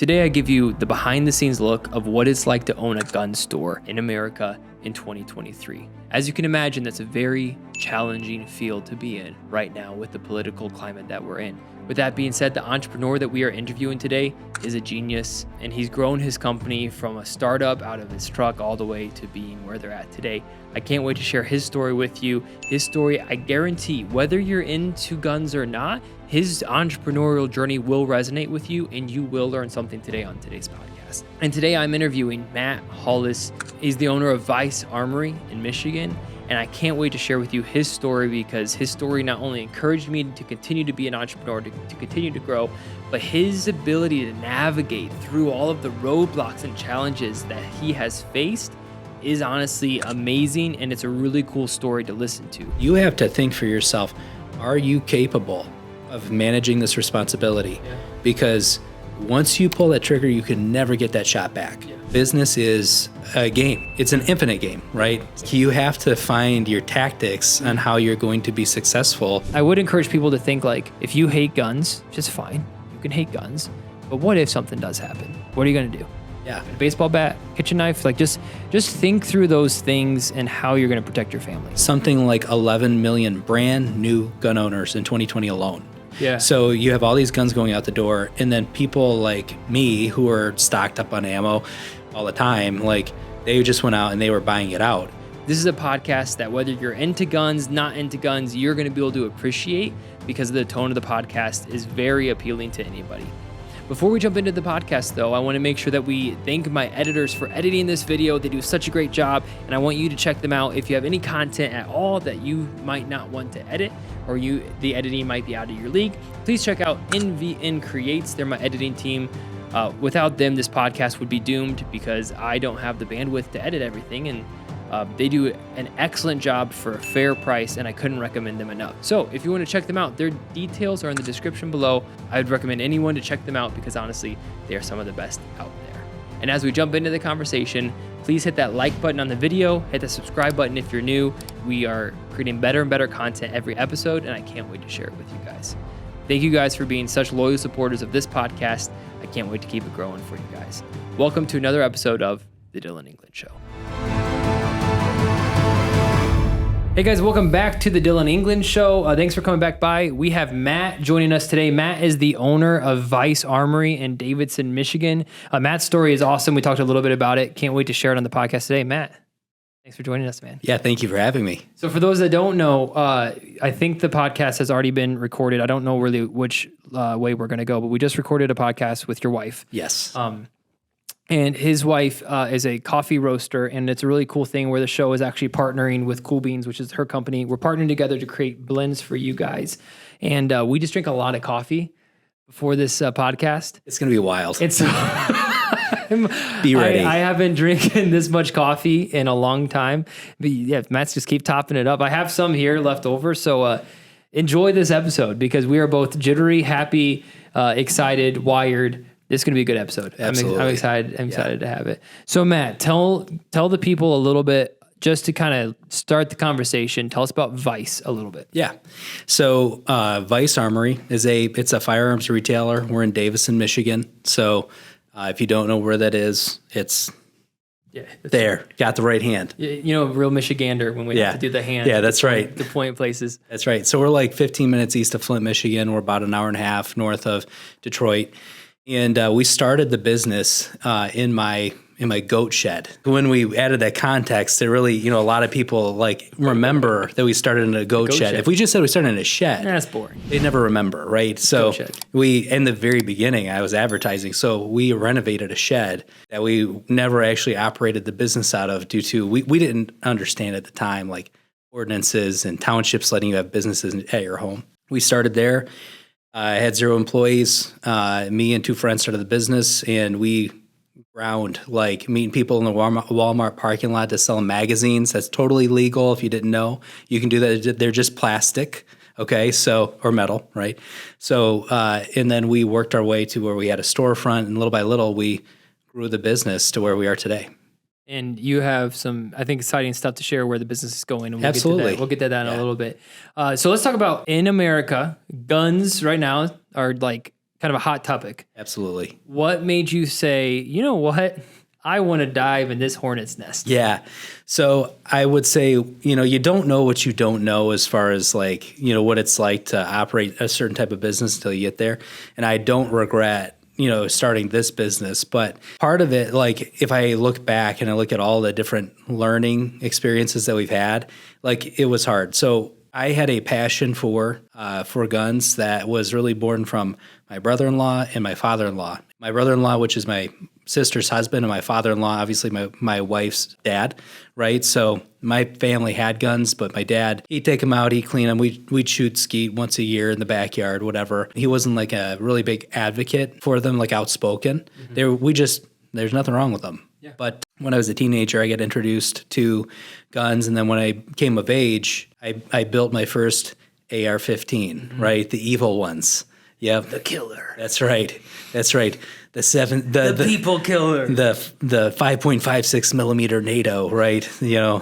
Today I give you the behind the scenes look of what it's like to own a gun store in America in 2023. As you can imagine, that's a very challenging field to be in right now with the political climate that we're in. With that being said, the entrepreneur that we are interviewing today is a genius, and he's grown his company from a startup out of his truck all the way to being where they're at today. I can't wait to share his story with you. His story, I guarantee, whether you're into guns or not, his entrepreneurial journey will resonate with you, and you will learn something today on today's podcast. And today I'm interviewing Matt Hollis. He's the owner of Vice Armory in Michigan. And I can't wait to share with you his story, because his story not only encouraged me to continue to be an entrepreneur, to continue to grow, but his ability to navigate through all of the roadblocks and challenges that he has faced is honestly amazing. And it's a really cool story to listen to. You have to think for yourself, are you capable of managing this responsibility? Yeah. Because once you pull that trigger, you can never get that shot back. Yeah. Business is a game. It's an infinite game, right? You have to find your tactics on how you're going to be successful. I would encourage people to think like, if you hate guns, just fine. You can hate guns. But what if something does happen? What are you going to do? Yeah. A baseball bat, kitchen knife, like just think through those things and how you're going to protect your family. Something like 11 million brand new gun owners in 2020 alone. Yeah. So you have all these guns going out the door, and then people like me who are stocked up on ammo all the time, like they just went out and they were buying it out. This is a podcast that whether you're into guns, not into guns, you're going to be able to appreciate, because the tone of the podcast is very appealing to anybody. Before we jump into the podcast, though, I want to make sure that we thank my editors for editing this video. They do such a great job, and I want you to check them out. If you have any content at all that you might not want to edit, or the editing might be out of your league, please check out NVN Creates. They're my editing team. Without them, this podcast would be doomed, because I don't have the bandwidth to edit everything, and they do an excellent job for a fair price, and I couldn't recommend them enough. So if you want to check them out, their details are in the description below. I would recommend anyone to check them out, because honestly, they are some of the best out there. And as we jump into the conversation, please hit that like button on the video, hit the subscribe button if you're new. We are creating better and better content every episode, and I can't wait to share it with you guys. Thank you guys for being such loyal supporters of this podcast. I can't wait to keep it growing for you guys. Welcome to another episode of The Dylan England Show. Hey guys, welcome back to the Dylan England Show. Thanks for coming back by. We have Matt joining us today. Matt is the owner of Vice Armory in Davidson, Michigan. Matt's story is awesome. We talked a little bit about it. Can't wait to share it on the podcast today. Matt, thanks for joining us, man. Yeah, thank you for having me. So for those that don't know, I think the podcast has already been recorded. I don't know really which way we're going to go, but we just recorded a podcast with your wife. Yes. And his wife is a coffee roaster, and it's a really cool thing where the show is actually partnering with Cool Beans, which is her company. We're partnering together to create blends for you guys. And we just drink a lot of coffee before this podcast. It's going to be wild. It's Be ready. I haven't drinking this much coffee in a long time. But yeah, Matt's just keep topping it up. I have some here left over, so enjoy this episode, because we are both jittery, happy, excited, wired. This is going to be a good episode. Absolutely. I'm excited. I'm excited to have it. So Matt, tell the people a little bit, just to kind of start the conversation. Tell us about Vice a little bit. Yeah. So Vice Armory it's a firearms retailer. We're in Davidson, Michigan. So if you don't know where that is, it's there. Got the right hand. You know, real Michigander when we have to do the hand. Yeah, that's right. The point places. That's right. So we're like 15 minutes east of Flint, Michigan. We're about an hour and a half north of Detroit. And we started the business in my goat shed. When we added that context, it really, a lot of people like remember that we started in a goat shed. If we just said we started in a shed, that's boring. They never remember, right? So in the very beginning, I was advertising. So we renovated a shed that we never actually operated the business out of due to, we didn't understand at the time, like ordinances and townships letting you have businesses at your home. We started there. I had 0 employees. Me and 2 friends started the business, and we ground like meeting people in the Walmart parking lot to sell magazines. That's totally legal. If you didn't know, you can do that. They're just plastic. Okay. So, or metal, right? So, and then we worked our way to where we had a storefront, and little by little, we grew the business to where we are today. And you have some, I think, exciting stuff to share where the business is going. And Absolutely. We'll get to that in a little bit. So let's talk about, in America, guns right now are like kind of a hot topic. Absolutely. What made you say, you know what? I want to dive in this hornet's nest. Yeah. So I would say, you don't know what you don't know as far as like, what it's like to operate a certain type of business until you get there. And I don't regret, starting this business. But part of it, like if I look back and I look at all the different learning experiences that we've had, like it was hard. So I had a passion for guns that was really born from my brother-in-law and my father-in-law. My brother-in-law, which is my sister's husband, and my father-in-law, obviously my wife's dad, right? So my family had guns, but my dad, he'd take them out, he'd clean them. We'd shoot skeet once a year in the backyard, whatever. He wasn't like a really big advocate for them, like outspoken. There's nothing wrong with them. Yeah. But when I was a teenager, I got introduced to guns, and then when I came of age, I built my first AR-15, right? The evil ones. Yep. The killer. That's right. The people killer. The 5.56 millimeter NATO, right?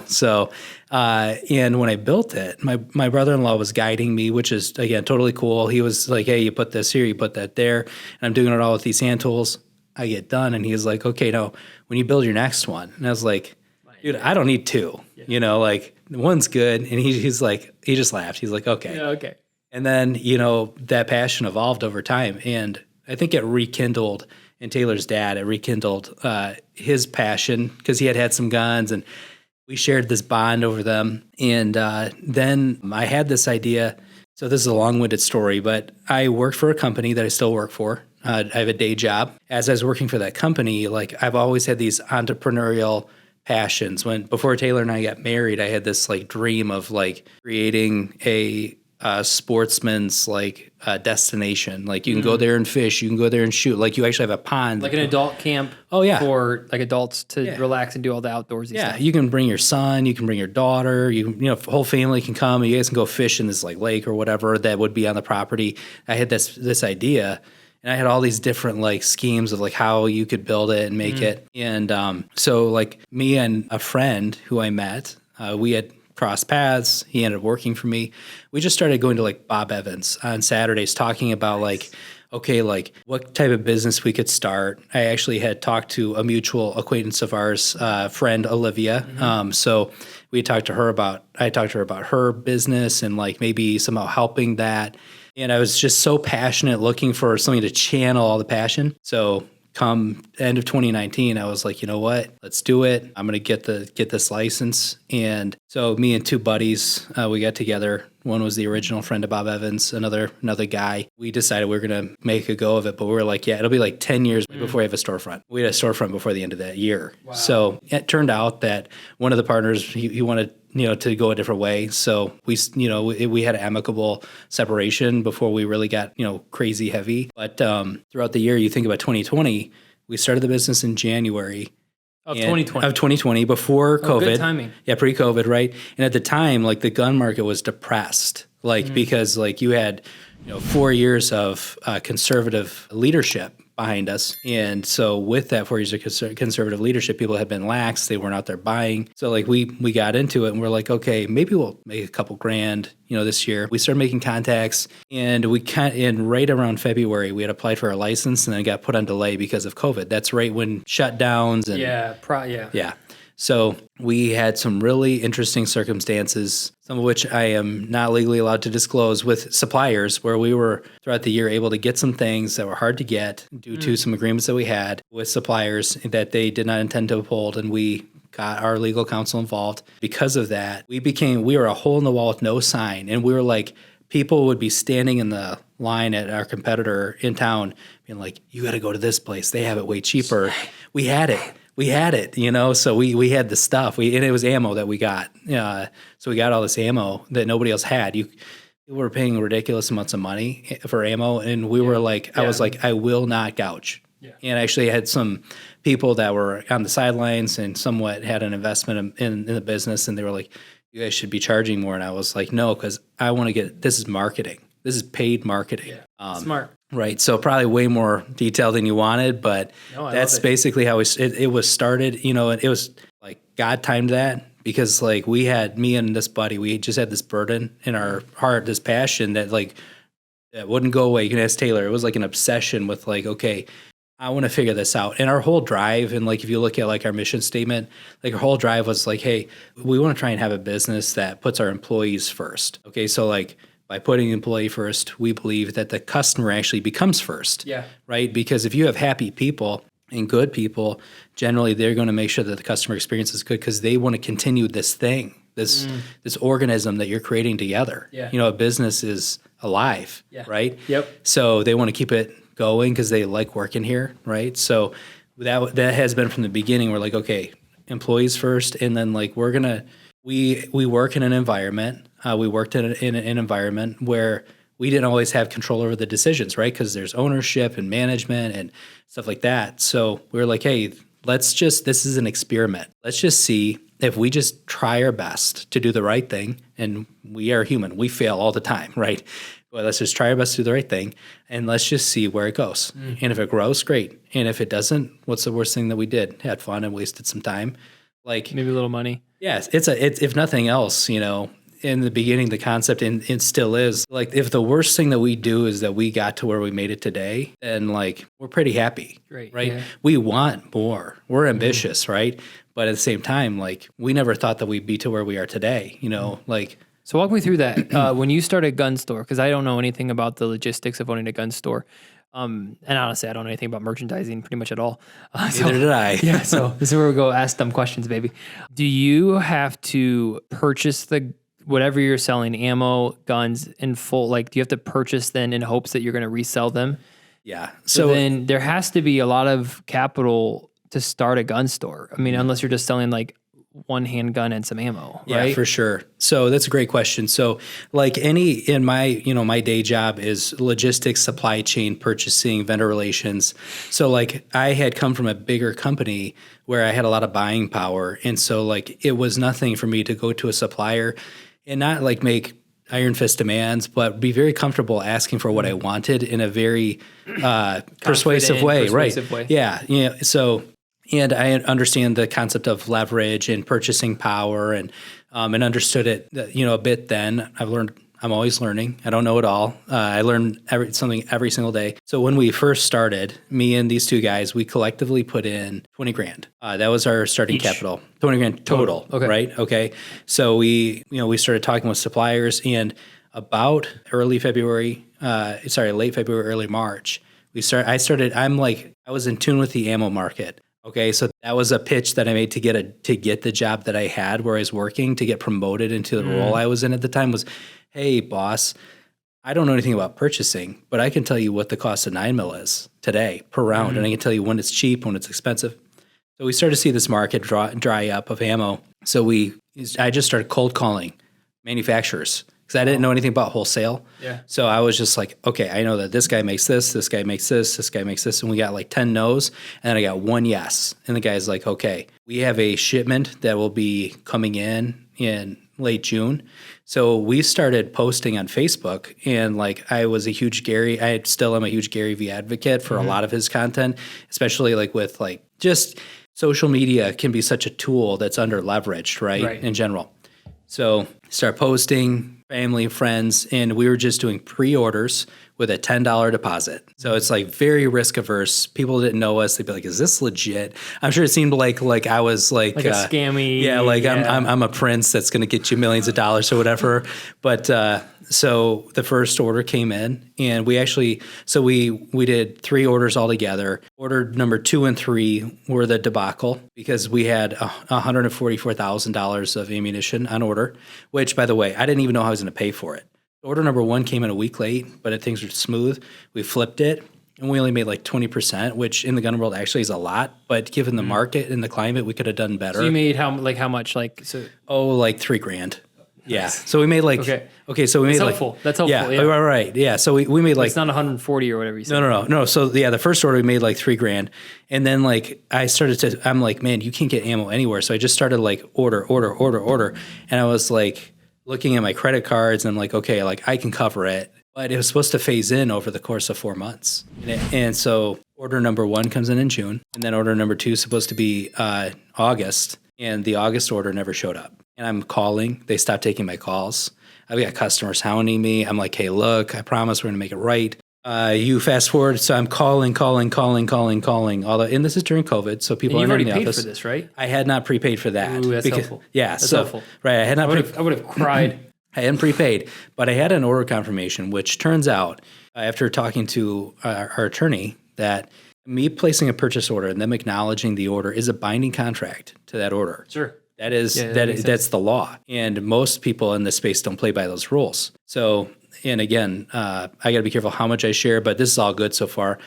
So and when I built it, my brother-in-law was guiding me, which is again totally cool. He was like, "Hey, you put this here, you put that there," and I'm doing it all with these hand tools. I get done, and he's like, "Okay, now when you build your next one," and I was like, "Dude, I don't need two. Yeah. Like one's good." And he's like, he just laughed. He's like, "Okay, yeah, okay." And then, that passion evolved over time. And I think it rekindled, and Taylor's dad, it rekindled his passion because he had some guns and we shared this bond over them. And then I had this idea. So this is a long-winded story, but I worked for a company that I still work for. I have a day job. As I was working for that company, like I've always had these entrepreneurial passions. Before Taylor and I got married, I had this like dream of like creating a sportsman's like destination. Like you can go there and fish, you can go there and shoot. Like you actually have a pond, like an adult camp. Oh yeah, for like adults to relax and do all the outdoorsy stuff. You can bring your son, you can bring your daughter, the whole family can come. You guys can go fish in this like lake or whatever that would be on the property. I had this idea. And I had all these different like schemes of like how you could build it and make it. And so like me and a friend who I met, we had crossed paths. He ended up working for me. We just started going to like Bob Evans on Saturdays talking about like, okay, like what type of business we could start. I actually had talked to a mutual acquaintance of ours, friend Olivia. So I talked to her about her business and like maybe somehow helping that. And I was just so passionate looking for something to channel all the passion. So come end of 2019, I was like, you know what? Let's do it. I'm going to get this license. And so me and two buddies, we got together. One was the original friend of Bob Evans, another guy. We decided we were going to make a go of it, but we were like, yeah, it'll be like 10 years before we have a storefront. We had a storefront before the end of that year. Wow. So it turned out that one of the partners, he wanted to go a different way. So we had an amicable separation before we really got, crazy heavy. But throughout the year, you think about 2020, we started the business in January. Of 2020. Of 2020, before COVID. Good timing. Yeah, pre-COVID, right? And at the time, like the gun market was depressed, like because like you had, 4 years of conservative leadership behind us. And so with that 4 years of conservative leadership, people had been lax. They weren't out there buying. So like we got into it and we're like, okay, maybe we'll make a couple grand, this year. We started making contacts and right around February, we had applied for our license and then got put on delay because of COVID. That's right when shutdowns and yeah. So we had some really interesting circumstances, some of which I am not legally allowed to disclose, with suppliers where we were throughout the year able to get some things that were hard to get due to some agreements that we had with suppliers that they did not intend to uphold, and we got our legal counsel involved. Because of that, we were a hole in the wall with no sign, and we were like, people would be standing in the line at our competitor in town being like, you got to go to this place. They have it way cheaper. We had it, so we had the stuff. And it was ammo that we got. So we got all this ammo that nobody else had. We were paying ridiculous amounts of money for ammo, and we were like, I was like, I will not gouge. Yeah. And I actually had some people that were on the sidelines and somewhat had an investment in the business, and they were like, you guys should be charging more. And I was like, no, because I want to this is marketing. This is paid marketing. Yeah. Smart. Right. So probably way more detail than you wanted, but that's basically how it was started. It was like God timed that, because like me and this buddy, we just had this burden in our heart, this passion that like that wouldn't go away. You can ask Taylor. It was like an obsession with like, okay, I want to figure this out. And our whole drive, and like if you look at like our mission statement, like our whole drive was like, hey, we want to try and have a business that puts our employees first. Okay, so like by putting the employee first, we believe that the customer actually becomes first. Yeah. Right? Because if you have happy people and good people, generally they're going to make sure that the customer experience is good because they want to continue this thing, this organism that you're creating together. Yeah. You know, a business is alive, right? Yep. So they want to keep it going because they like working here, right? So that has been from the beginning. We're like, okay, employees first, and then like we work in an environment. We worked in an environment where we didn't always have control over the decisions, right? Because there's ownership and management and stuff like that. So we were like, hey, this is an experiment. Let's just see if we just try our best to do the right thing, and we are human. We fail all the time, right? Well, let's just try our best to do the right thing, and let's just see where it goes. And if it grows, great. And if it doesn't, what's the worst thing that we did? Had fun and wasted some time. Like maybe a little money. Yes, it's if nothing else, you know, in the beginning, the concept, and it still is, like if the worst thing that we do is that we got to where we made it today, then like we're pretty happy, Great, right? yeah. We want more. We're ambitious, right? But at the same time, like we never thought that we'd be to where we are today, you know, like. So walk me through that. When you started a gun store, because I don't know anything about the logistics of owning a gun store. And honestly, I don't know anything about merchandising pretty much at all. Neither did I. Yeah, so this is where we go ask them questions, baby. Do you have to purchase whatever you're selling, ammo, guns in full? Like, do you have to purchase then in hopes that you're going to resell them? Yeah. So then there has to be a lot of capital to start a gun store. I mean, unless you're just selling like one handgun and some ammo, right? Yeah, for sure. So that's a great question. So like in my day job is logistics, supply chain, purchasing, vendor relations. So like I had come from a bigger company where I had a lot of buying power. And so like it was nothing for me to go to a supplier and not like make iron fist demands, but be very comfortable asking for what I wanted in a very persuasive way. Yeah. Yeah. So and I understand the concept of leverage and purchasing power, and understood it, a bit. Then I'm always learning. I don't know it all. I learn something every single day. So when we first started, me and these two guys, we collectively put in $20,000. That was our starting capital. $20,000 total. Okay. Right. Okay. So we started talking with suppliers, and about late February, early March, I was in tune with the ammo market. Okay, so that was a pitch that I made to get the job that I had where I was working, to get promoted into the role I was in at the time was, hey, boss, I don't know anything about purchasing, but I can tell you what the cost of 9mm is today per round, and I can tell you when it's cheap, when it's expensive. So we started to see this market dry up of ammo. So I just started cold calling manufacturers because I didn't know anything about wholesale. Yeah. So I was just like, okay, I know that this guy makes this guy makes this guy makes this. And we got like 10 no's, and then I got one yes. And the guy's like, okay, we have a shipment that will be coming in late June. So we started posting on Facebook, and like I still am a huge Gary Vee advocate for a lot of his content, especially like with like just social media can be such a tool that's under leveraged, right? In general. So start posting, family, friends, and we were just doing pre-orders with a $10 deposit. So it's like very risk averse. People didn't know us. They'd be like, "Is this legit?" I'm sure it seemed like I was like a scammy. Yeah, I'm a prince that's going to get you millions of dollars or whatever. But so the first order came in, and we did 3 orders altogether. Order number 2 and 3 were the debacle because we had $144,000 of ammunition on order, which, by the way, I didn't even know how I was going to pay for it. Order number 1 came in a week late, but things were smooth. We flipped it, and we only made like 20%, which in the gun world actually is a lot. But given the market and the climate, we could have done better. So you made how much? Like $3,000. Yeah. Nice. So we made like so we made helpful. That's helpful. Yeah. Right. Yeah. So we made like it's not 140 or whatever you said. No. So yeah, the first order we made like $3,000, and then like I'm like, man, you can't get ammo anywhere. So I just started like order, and I was like looking at my credit cards, and I'm like, okay, like I can cover it, but it was supposed to phase in over the course of 4 months, and so order number 1 comes in June, and then order number 2 is supposed to be August, and the August order never showed up. and I'm calling. They stopped taking my calls. I've got customers hounding me. I'm like, hey, look, I promise we're going to make it right. You fast forward, so I'm calling. And this is during COVID, so people aren't in the office. You've already paid for this, right? I had not prepaid for that. Ooh, that's helpful. Yeah, that's helpful. Right, I had not. I would have cried. I hadn't prepaid, but I had an order confirmation, which turns out, after talking to our attorney, that me placing a purchase order and them acknowledging the order is a binding contract to that order. Sure. That's the law. And most people in this space don't play by those rules. So, and again, I got to be careful how much I share, but this is all good so far.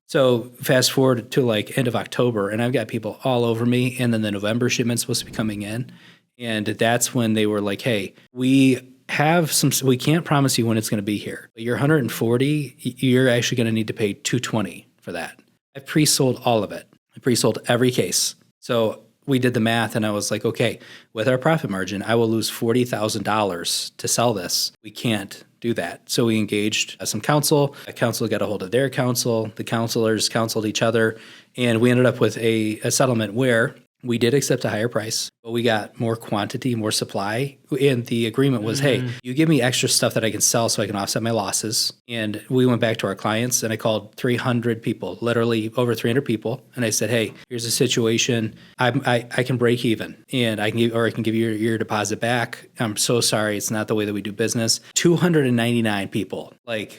So fast forward to like end of October, and I've got people all over me, and then the November shipment's supposed to be coming in. And that's when they were like, hey, we can't promise you when it's going to be here. But you're 140, you're actually going to need to pay $220 for that. I pre-sold all of it. I pre-sold every case. So we did the math, and I was like, okay, with our profit margin, I will lose $40,000 to sell this. We can't do that. So we engaged some counsel. A counsel got a hold of their counsel. The counselors counseled each other, and we ended up with a settlement where we did accept a higher price, but we got more quantity, more supply. And the agreement was, hey, you give me extra stuff that I can sell so I can offset my losses. And we went back to our clients, and I called 300 people, literally over 300 people. And I said, hey, here's the situation. I can break even, and I can give you your deposit back. I'm so sorry. It's not the way that we do business. 299 people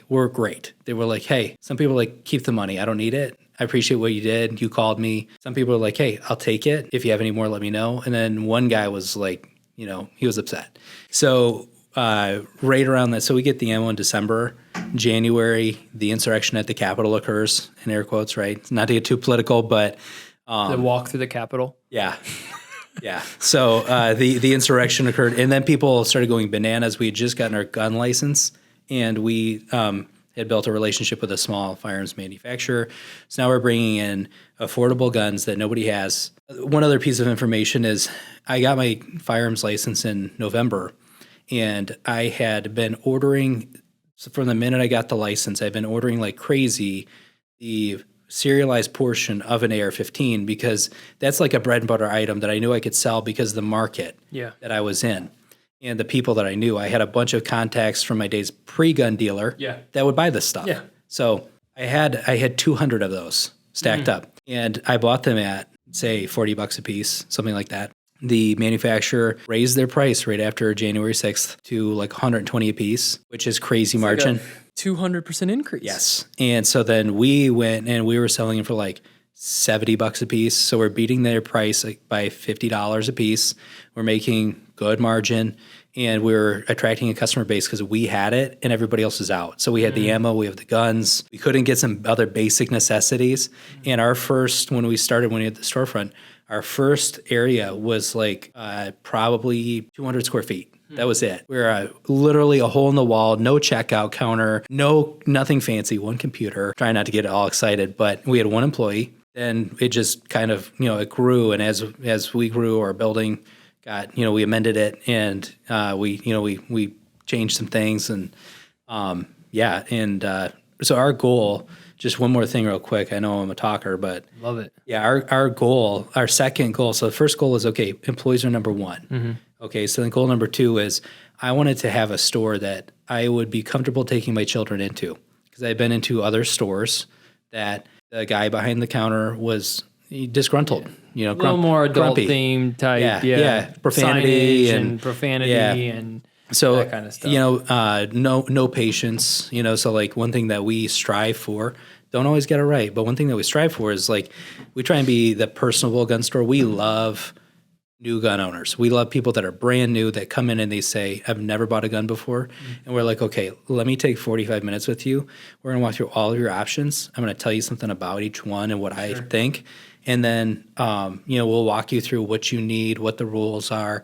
were great. They were like, hey, some people keep the money. I don't need it. I appreciate what you did. You called me. Some people are like, hey, I'll take it. If you have any more, let me know. And then one guy was like, he was upset. So right around that, so we get the ammo in December. January, the insurrection at the Capitol occurs, in air quotes, right? Not to get too political, but the walk through the Capitol. Yeah. Yeah. So the insurrection occurred, and then people started going bananas. We had just gotten our gun license, and we had built a relationship with a small firearms manufacturer. So now we're bringing in affordable guns that nobody has. One other piece of information is I got my firearms license in November, and I had been ordering, so from the minute I got the license, I've been ordering like crazy the serialized portion of an AR-15 because that's like a bread and butter item that I knew I could sell because of the market that I was in. And the people that I knew, I had a bunch of contacts from my days pre-gun dealer that would buy this stuff. Yeah. So I had 200 of those stacked up, and I bought them at, say, $40 a piece, something like that. The manufacturer raised their price right after January 6th to like $120 a piece, which is crazy margin. Like 200% increase. Yes. And so then we went and we were selling it for like $70 a piece. So we're beating their price by $50 a piece. We're making good margin, and we're attracting a customer base because we had it and everybody else is out. So we had the ammo, we have the guns. We couldn't get some other basic necessities. And our first, when we had the storefront, our first area was like probably 200 square feet. That was it. We were literally a hole in the wall, no checkout counter, nothing fancy, one computer. Trying not to get all excited, but we had one employee. And it just kind of, it grew. And as we grew, our building got, we amended it, and we changed some things, and so our goal, just one more thing real quick. I know I'm a talker, but love it. Yeah, our second goal. So the first goal is, okay, employees are number one. Mm-hmm. Okay, so then goal number two is I wanted to have a store that I would be comfortable taking my children into, because I've been into other stores that the guy behind the counter was disgruntled. A little more adult themed type, profanity and profanity and so that kind of stuff. No patience. So like one thing that we strive for, don't always get it right, but one thing that we strive for is like we try and be the personable gun store. We love new gun owners. We love people that are brand new that come in and they say, I've never bought a gun before. And we're like, okay, let me take 45 minutes with you. We're going to walk through all of your options. I'm going to tell you something about each one and what I think. And then, we'll walk you through what you need, what the rules are.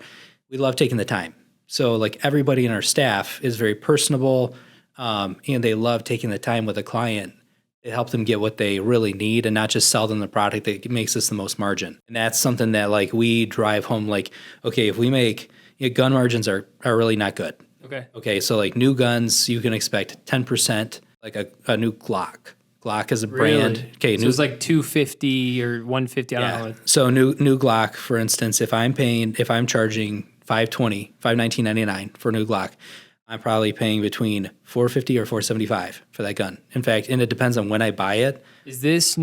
We love taking the time. So like everybody in our staff is very personable, and they love taking the time with a client to help them get what they really need and not just sell them the product that makes us the most margin. And that's something that like we drive home, like, okay, if we make gun margins are really not good. Okay. So like new guns, you can expect 10%, like a new Glock. Glock is a brand. Really? Okay, so it's like $250 or $150. I don't know. So new Glock, for instance, if I'm charging $519.99 for a new Glock, I'm probably paying between $450 or $475 for that gun. In fact, and it depends on when I buy it. Is this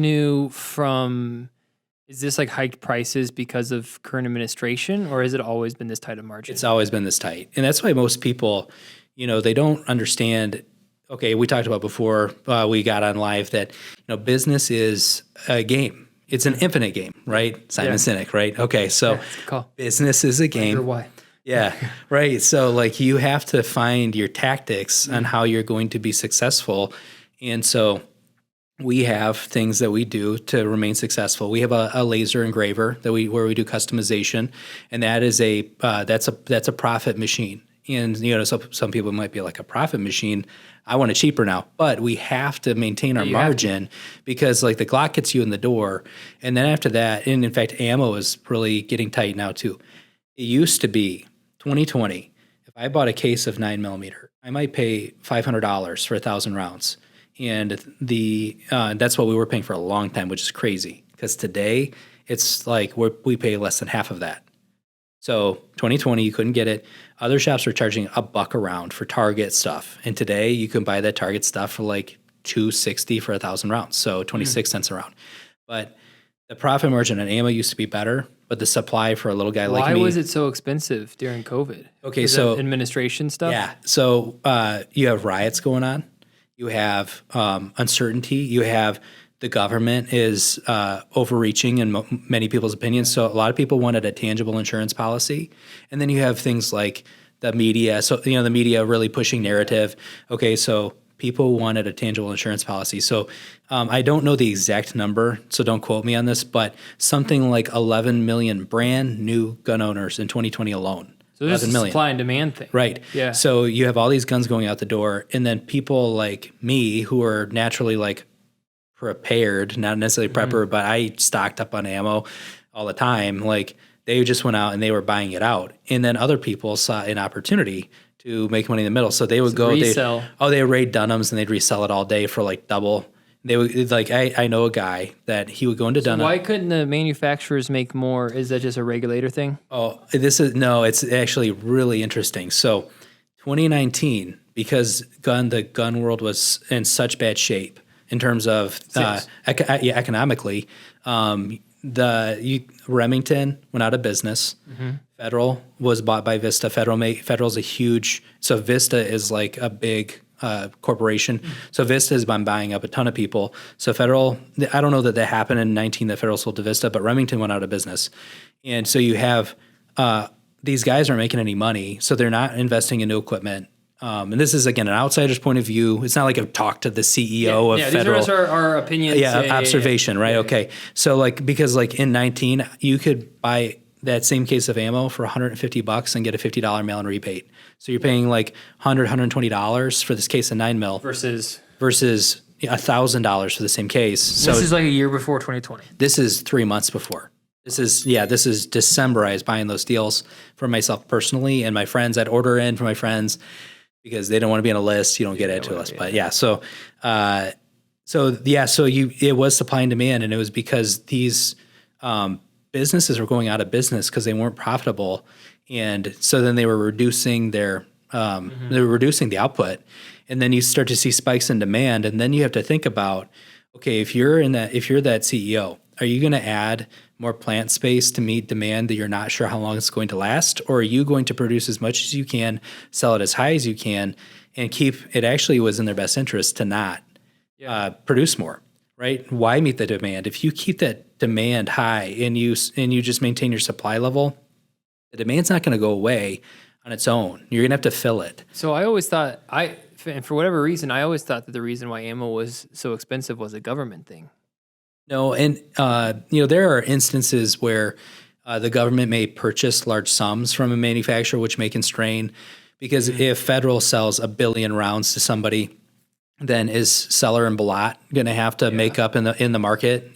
like hiked prices because of current administration, or has it always been this tight of margin? It's always been this tight. And that's why most people, they don't understand. Okay, we talked about before we got on live that, business is a game. It's an infinite game, right? Simon Sinek, right? Okay, so business is a game. Why? Yeah, right. So like you have to find your tactics on how you're going to be successful. And so we have things that we do to remain successful. We have a laser engraver where we do customization, and that is that's a profit machine. And so some people might be like, a profit machine, I want it cheaper now. But we have to maintain our margin because like the Glock gets you in the door, and then after that, and in fact, ammo is really getting tight now too. It used to be 2020. If I bought a case of 9mm, I might pay $500 for 1,000 rounds. And that's what we were paying for a long time, which is crazy because today it's like we pay less than half of that. So 2020, you couldn't get it. Other shops were charging $1 a round for Target stuff. And today you can buy that Target stuff for like $2.60 for 1,000 rounds. So 26 cents a round. But the profit margin on ammo used to be better, but the supply for a little guy like me. Why was it so expensive during COVID? Okay, so administration stuff? Yeah. So you have riots going on. You have uncertainty. You have the government is overreaching in many people's opinions. So a lot of people wanted a tangible insurance policy. And then you have things like the media. So, the media really pushing narrative. Okay, so people wanted a tangible insurance policy. So I don't know the exact number, so don't quote me on this, but something like 11 million brand new gun owners in 2020 alone. So there's a supply and demand thing. Right. Yeah. So you have all these guns going out the door, and then people like me who are naturally like prepared, not necessarily prepper, but I stocked up on ammo all the time. Like they just went out and they were buying it out. And then other people saw an opportunity to make money in the middle. So they would resell. They would raid Dunham's and they'd resell it all day for like double. They would like, I know a guy that he would go into Dunham. Why couldn't the manufacturers make more? Is that just a regulator thing? Oh, it's actually really interesting. So 2019, because the gun world was in such bad shape in terms of economically, Remington went out of business. Mm-hmm. Federal was bought by Vista. Federal's a huge, so Vista is like a big corporation. Mm-hmm. So Vista has been buying up a ton of people. So Federal, I don't know that happened in 19 that Federal sold to Vista, but Remington went out of business. And so you have these guys aren't making any money, so they're not investing in new equipment. And this is, again, an outsider's point of view. It's not like I've talked to the CEO of Federal. These are our opinions. Observation, right? Yeah. Okay. So because in 19, you could buy that same case of ammo for $150 and get a $50 mail-in rebate. So you're paying like $100, $120 for this case of 9mm versus $1,000 for the same case. So this is like a year before 2020. This is 3 months before. This is December. I was buying those deals for myself personally and my friends. I'd order in for my friends because they don't want to be on a list. You don't get into a list, but yeah. So it was supply and demand, and it was because these businesses were going out of business because they weren't profitable, and so then they were reducing the output, and then you start to see spikes in demand, and then you have to think about, okay, if you're that CEO, are you going to add more plant space to meet demand that you're not sure how long it's going to last? Or are you going to produce as much as you can, sell it as high as you can, and it actually was in their best interest to not produce more, right? Why meet the demand? If you keep that demand high and you just maintain your supply level, the demand's not going to go away on its own. You're going to have to fill it. So I always thought, and for whatever reason, I always thought that the reason why ammo was so expensive was a government thing. No, and there are instances where the government may purchase large sums from a manufacturer, which may constrain, because if Federal sells 1 billion rounds to somebody, then is Seller and Balot going to have to make up in the market?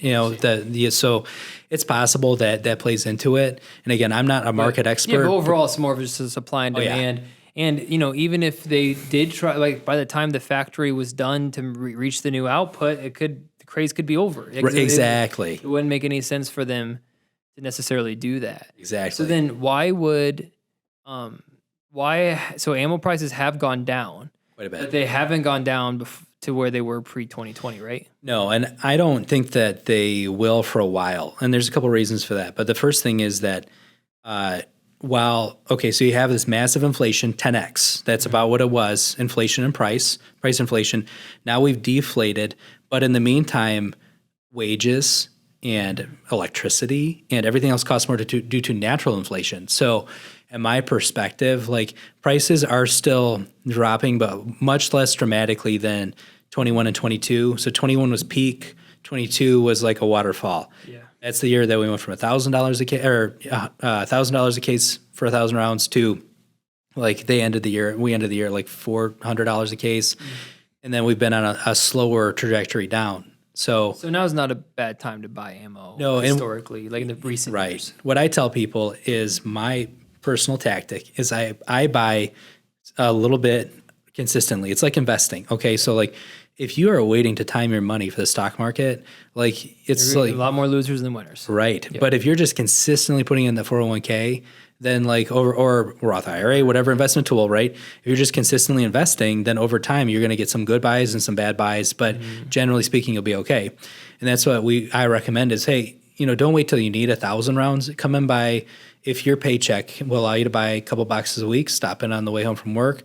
So it's possible that plays into it. And again, I'm not a market expert. Yeah, but overall, it's more of just a supply and demand. And even if they did try, like by the time the factory was done to reach the new output, the craze could be over. Exactly. It wouldn't make any sense for them to necessarily do that. Exactly. So then why would Why? So ammo prices have gone down, quite a bit. but they haven't gone down to where they were pre-2020, right? No, and I don't think that they will for a while. And there's a couple reasons for that. But the first thing is that so you have this massive inflation, 10x. That's about what it was, inflation and price inflation. Now we've deflated, but in the meantime, wages and electricity and everything else costs more due to natural inflation. So in my perspective, like prices are still dropping, but much less dramatically than 21 and 22. So 21 was peak, 22 was like a waterfall. Yeah. That's the year that we went from $1,000 a case, or $1,000 a case for 1,000 rounds to like we ended the year like $400 a case. And then we've been on a slower trajectory down. So now is not a bad time to buy ammo historically, like in the recent years. What I tell people is my personal tactic is I buy a little bit consistently. It's like investing. Okay. So like if you are waiting to time your money for the stock market, like it's like a lot more losers than winners. Right. Yep. But if you're just consistently putting in the 401k, then like or Roth IRA, whatever investment tool, right? If you're just consistently investing, then over time you're going to get some good buys and some bad buys, but generally speaking, you'll be okay. And that's what I recommend is, hey, don't wait till you need 1,000 rounds. Come in by, if your paycheck will allow you to buy a couple boxes a week, stop in on the way home from work,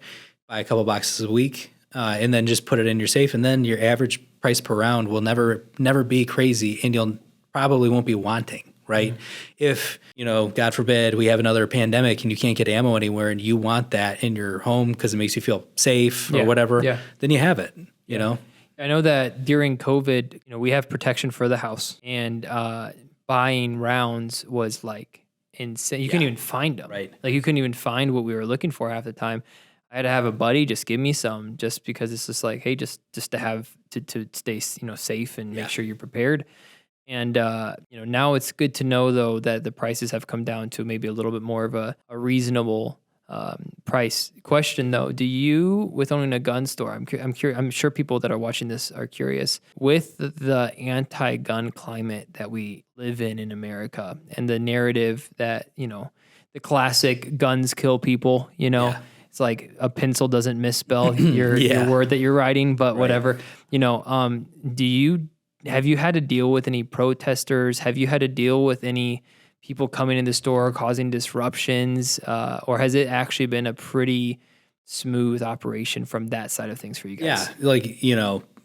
buy a couple boxes a week, and then just put it in your safe. And then your average price per round will never be crazy, and you'll probably won't be wanting, right? If, God forbid, we have another pandemic and you can't get ammo anywhere and you want that in your home because it makes you feel safe or whatever, then you have it, you know? I know that during COVID, we have protection for the house, and buying rounds was like insane. You couldn't even find them. Right. Like you couldn't even find what we were looking for half the time. I had to have a buddy just give me some, just because it's just like, hey, just to have to stay safe and make sure you're prepared. And now it's good to know though that the prices have come down to maybe a little bit more of a reasonable price. Question though, do you, with owning a gun store, I'm curious, I'm sure people that are watching this are curious, with the anti-gun climate that we live in America, and the narrative that the classic guns kill people, it's like a pencil doesn't misspell your word that you're writing, but whatever, have you had to deal with any protesters? Have you had to deal with any people coming in the store causing disruptions? Or has it actually been a pretty smooth operation from that side of things for you guys? Yeah. Like,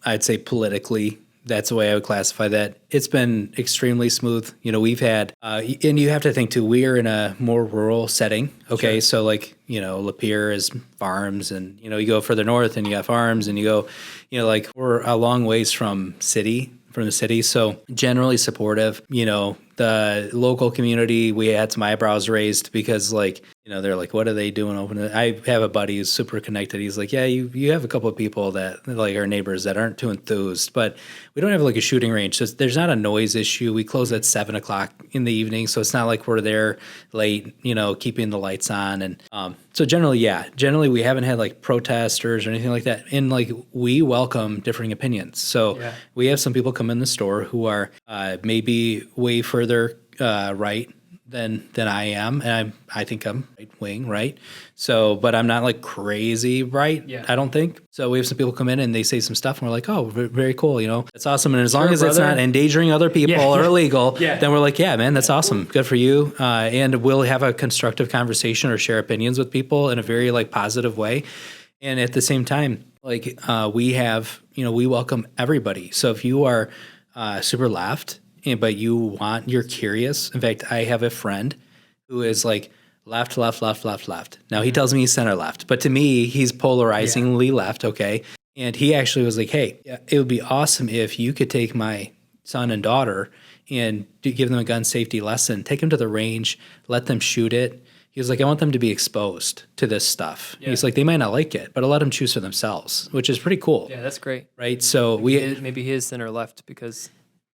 I'd say politically, that's the way I would classify that. It's been extremely smooth. We've had, and you have to think too, we are in a more rural setting. Okay. Sure. So like, Lapeer is farms, and, you go further north and you have farms, and you go, like we're a long ways from the city. So generally supportive, the local community, we had some eyebrows raised because like, they're like, what are they doing open? I have a buddy who's super connected. He's like, yeah, you have a couple of people that like our neighbors that aren't too enthused, but we don't have like a shooting range. So there's not a noise issue. We close at 7:00 in the evening. So it's not like we're there late, keeping the lights on. And so generally we haven't had like protesters or anything like that. And like we welcome differing opinions. So we have some people come in the store who are maybe way further right than I am, and I think I'm right wing, right? So, but I'm not like crazy right. I don't think so. We have some people come in and they say some stuff, and we're like, oh, very cool, that's awesome. And as long as it's not endangering other people or illegal, then we're like, yeah, man, that's awesome, good for you. And we'll have a constructive conversation or share opinions with people in a very like positive way. And at the same time, like we welcome everybody. So if you are super left, but you're curious. In fact, I have a friend who is like left. Now he tells me he's center left, but to me, he's polarizingly left. Okay. And he actually was like, hey, it would be awesome if you could take my son and daughter and give them a gun safety lesson, take them to the range, let them shoot it. He was like, I want them to be exposed to this stuff. Yeah. He's like, they might not like it, but I'll let them choose for themselves, which is pretty cool. Yeah, that's great. Right. So maybe he is center left because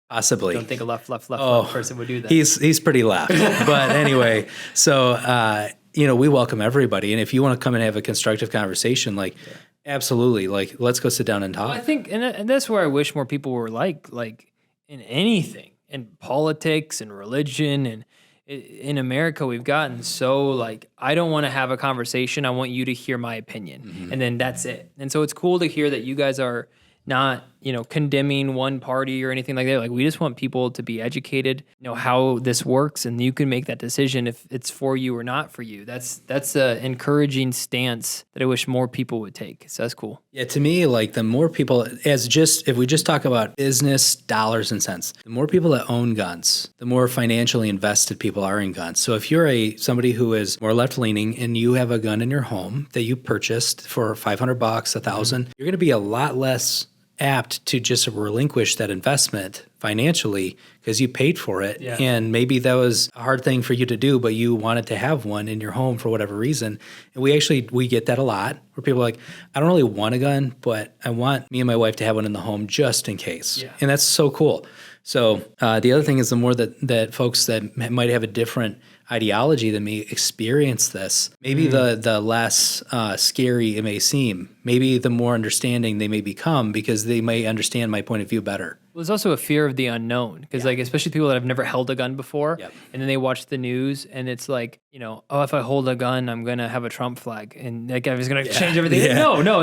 possibly. I don't think a left person would do that. He's pretty left. But anyway, so, we welcome everybody. And if you want to come and have a constructive conversation, like, absolutely, like, let's go sit down and talk. Well, I think, and that's where I wish more people were like in anything, in politics and religion. And in America, we've gotten so like, I don't want to have a conversation. I want you to hear my opinion. And then that's it. And so it's cool to hear that you guys are not, condemning one party or anything like that. Like, we just want people to be educated, how this works, and you can make that decision if it's for you or not for you. That's an encouraging stance that I wish more people would take. So that's cool. Yeah, to me, like the more people, if we just talk about business dollars and cents, the more people that own guns, the more financially invested people are in guns. So if you're somebody who is more left leaning and you have a gun in your home that you purchased for $500, $1,000, you're going to be a lot less apt to just relinquish that investment financially because you paid for it. Yeah. And maybe that was a hard thing for you to do, but you wanted to have one in your home for whatever reason. And we get that a lot where people are like, I don't really want a gun, but I want me and my wife to have one in the home just in case. Yeah. And that's so cool. So the other thing is the more that folks that might have a different ideology than me experience this, maybe the less scary it may seem, maybe the more understanding they may become because they may understand my point of view better. Well, there's also a fear of the unknown because like, especially people that have never held a gun before, and then they watch the news and it's like, if I hold a gun, I'm going to have a Trump flag and that guy is going to change everything. Yeah. No.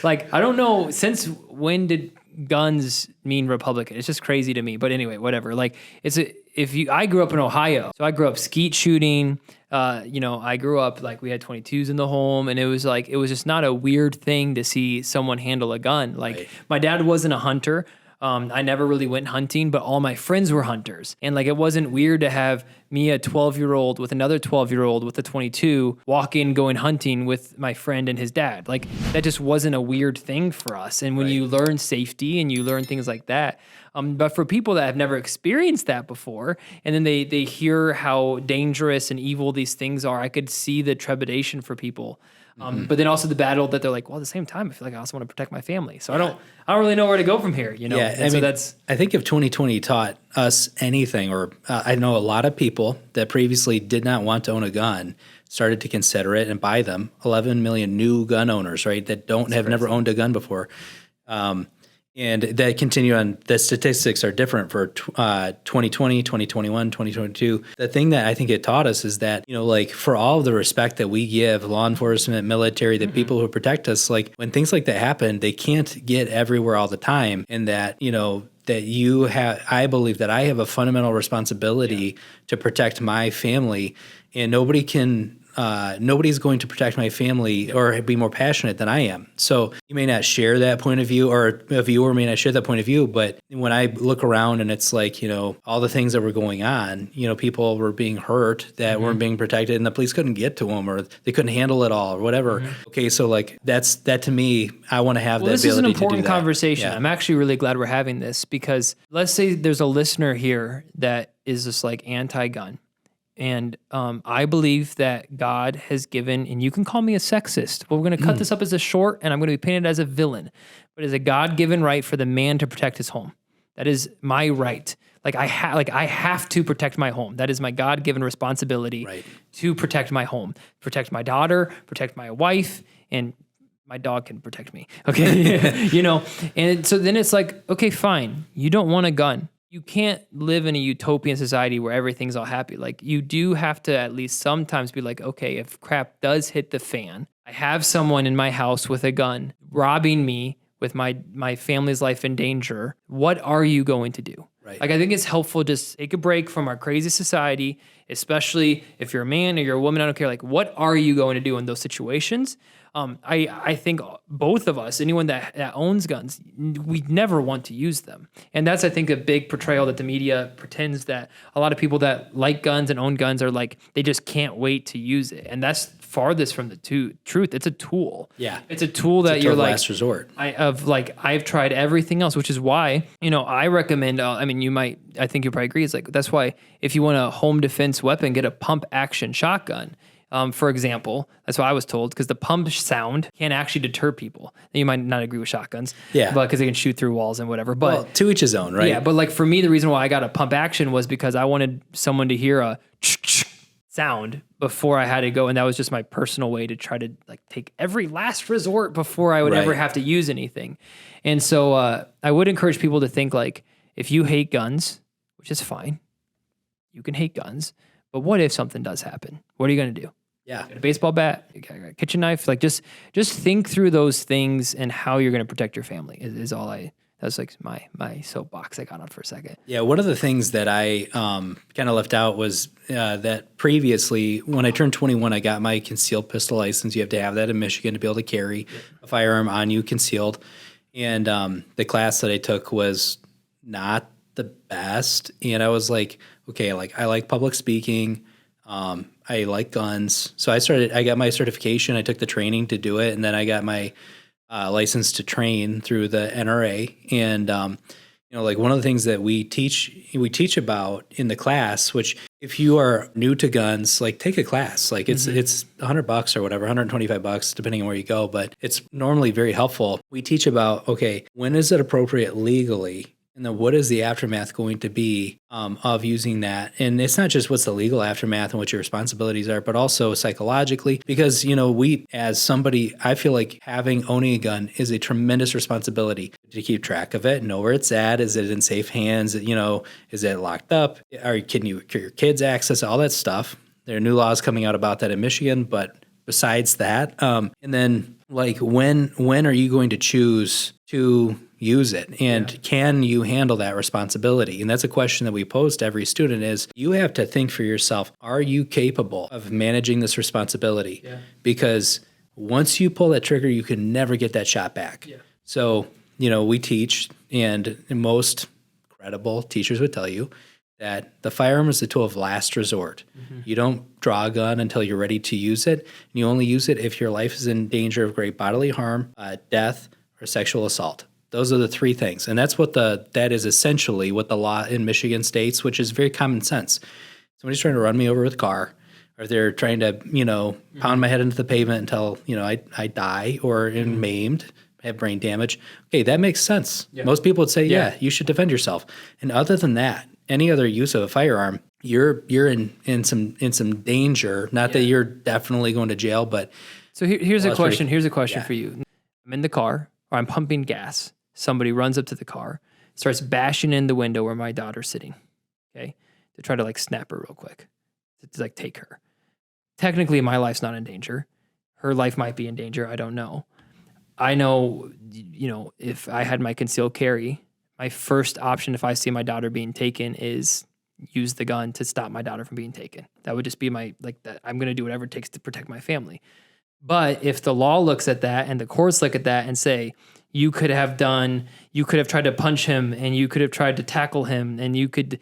Like I don't know, since when did guns mean Republican? It's just crazy to me. But anyway, whatever. Like I grew up in Ohio, so I grew up skeet shooting. I grew up like we had 22s in the home, and it was just not a weird thing to see someone handle a gun. Like my dad wasn't a hunter. I never really went hunting, but all my friends were hunters. And like, it wasn't weird to have me, a 12-year-old with another 12-year-old with a 22 walk in, going hunting with my friend and his dad. Like that just wasn't a weird thing for us. And when you learn safety and you learn things like that, but for people that have never experienced that before, and then they hear how dangerous and evil these things are, I could see the trepidation for people. But then also the battle that they're like, well, at the same time, I feel like I also want to protect my family. So I don't really know where to go from here, Yeah, I think if 2020 taught us anything, or I know a lot of people that previously did not want to own a gun started to consider it and buy them. 11 million new gun owners, right, that have never owned a gun before. And that continue on. The statistics are different for 2020, 2021, 2022. The thing that I think it taught us is that, like for all of the respect that we give law enforcement, military, the people who protect us, like when things like that happen, they can't get everywhere all the time. And that, I believe that I have a fundamental responsibility to protect my family, and nobody's going to protect my family or be more passionate than I am. So you may not share that point of view, or a viewer may not share that point of view, but when I look around and it's like, all the things that were going on, people were being hurt that weren't being protected, and the police couldn't get to them, or they couldn't handle it all, or whatever. Okay, so like that to me, I want to have that ability to do that. This is an important conversation. Yeah. I'm actually really glad we're having this, because let's say there's a listener here that is just like anti-gun. And I believe that God has given, and you can call me a sexist, but we're going to cut this up as a short, and I'm going to be painted as a villain, but it's a God-given right for the man to protect his home. That is my right. I have to protect my home. That is my God-given responsibility to protect my home, protect my daughter, protect my wife, and my dog can protect me. Okay, And so then it's like, okay, fine. You don't want a gun. You can't live in a utopian society where everything's all happy. Like, you do have to at least sometimes be like, okay, if crap does hit the fan, I have someone in my house with a gun robbing me with my family's life in danger. What are you going to do? Right. Like, I think it's helpful to just take a break from our crazy society, especially if you're a man or you're a woman, I don't care. Like, what are you going to do in those situations? I think both of us, anyone that owns guns, we never want to use them. And that's, I think, a big portrayal that the media pretends that a lot of people that like guns and own guns are like, they just can't wait to use it. And that's farthest from the truth. It's a tool. Yeah. It's a tool that you're like, last resort. I've tried everything else, which is why, I recommend, I think you probably agree. It's like, that's why if you want a home defense weapon, get a pump action shotgun. For example, that's what I was told, because the pump sound can actually deter people. And you might not agree with shotguns, but because they can shoot through walls and whatever. But to each his own, right? Yeah, but like for me, the reason why I got a pump action was because I wanted someone to hear a sound before I had to go, and that was just my personal way to try to like take every last resort before I would ever have to use anything. And so I would encourage people to think like, if you hate guns, which is fine, you can hate guns. But what if something does happen? What are you going to do? Yeah. You got a baseball bat, you got a kitchen knife. Like just think through those things and how you're going to protect your family is all that's like my soapbox I got on for a second. Yeah, one of the things that I kind of left out was that previously, when I turned 21, I got my concealed pistol license. You have to have that in Michigan to be able to carry a firearm on you concealed. And the class that I took was not the best. And I was like, okay, like I like public speaking. I like guns. So I got my certification. I took the training to do it. And then I got my license to train through the NRA. And, like one of the things that we teach about in the class, which if you are new to guns, like take a class, like it's $100 or whatever, $125, depending on where you go, but it's normally very helpful. We teach about, okay, when is it appropriate legally? And then what is the aftermath going to be of using that? And it's not just what's the legal aftermath and what your responsibilities are, but also psychologically. Because, we, as somebody, I feel like owning a gun is a tremendous responsibility to keep track of it, know where it's at. Is it in safe hands? Is it locked up? Can your kids access all that stuff? There are new laws coming out about that in Michigan, but besides that, and then like when are you going to choose to use it, and can you handle that responsibility? And that's a question that we pose to every student is you have to think for yourself, are you capable of managing this responsibility? Yeah. Because once you pull that trigger, you can never get that shot back. Yeah. So, we teach, and most credible teachers would tell you that the firearm is the tool of last resort. Mm-hmm. You don't draw a gun until you're ready to use it. You only use it if your life is in danger of great bodily harm, death, or sexual assault. Those are the three things. And that's that is essentially what the law in Michigan states, which is very common sense. Somebody's trying to run me over with a car, or they're trying to, pound my head into the pavement until, I die or am maimed, have brain damage. Okay, that makes sense. Yeah. Most people would say, yeah, you should defend yourself. And other than that, any other use of a firearm, you're in some danger. Not that you're definitely going to jail, but so here's a question. Here's a question for you. I'm in the car, or I'm pumping gas. Somebody runs up to the car, starts bashing in the window where my daughter's sitting, okay, to try to snap her real quick, to take her. Technically, my life's not in danger. Her life might be in danger. I don't know. I know, if I had my concealed carry, my first option if I see my daughter being taken is use the gun to stop my daughter from being taken. That would just be that I'm going to do whatever it takes to protect my family. But if the law looks at that and the courts look at that and say, you could have tried to punch him, and you could have tried to tackle him, and you could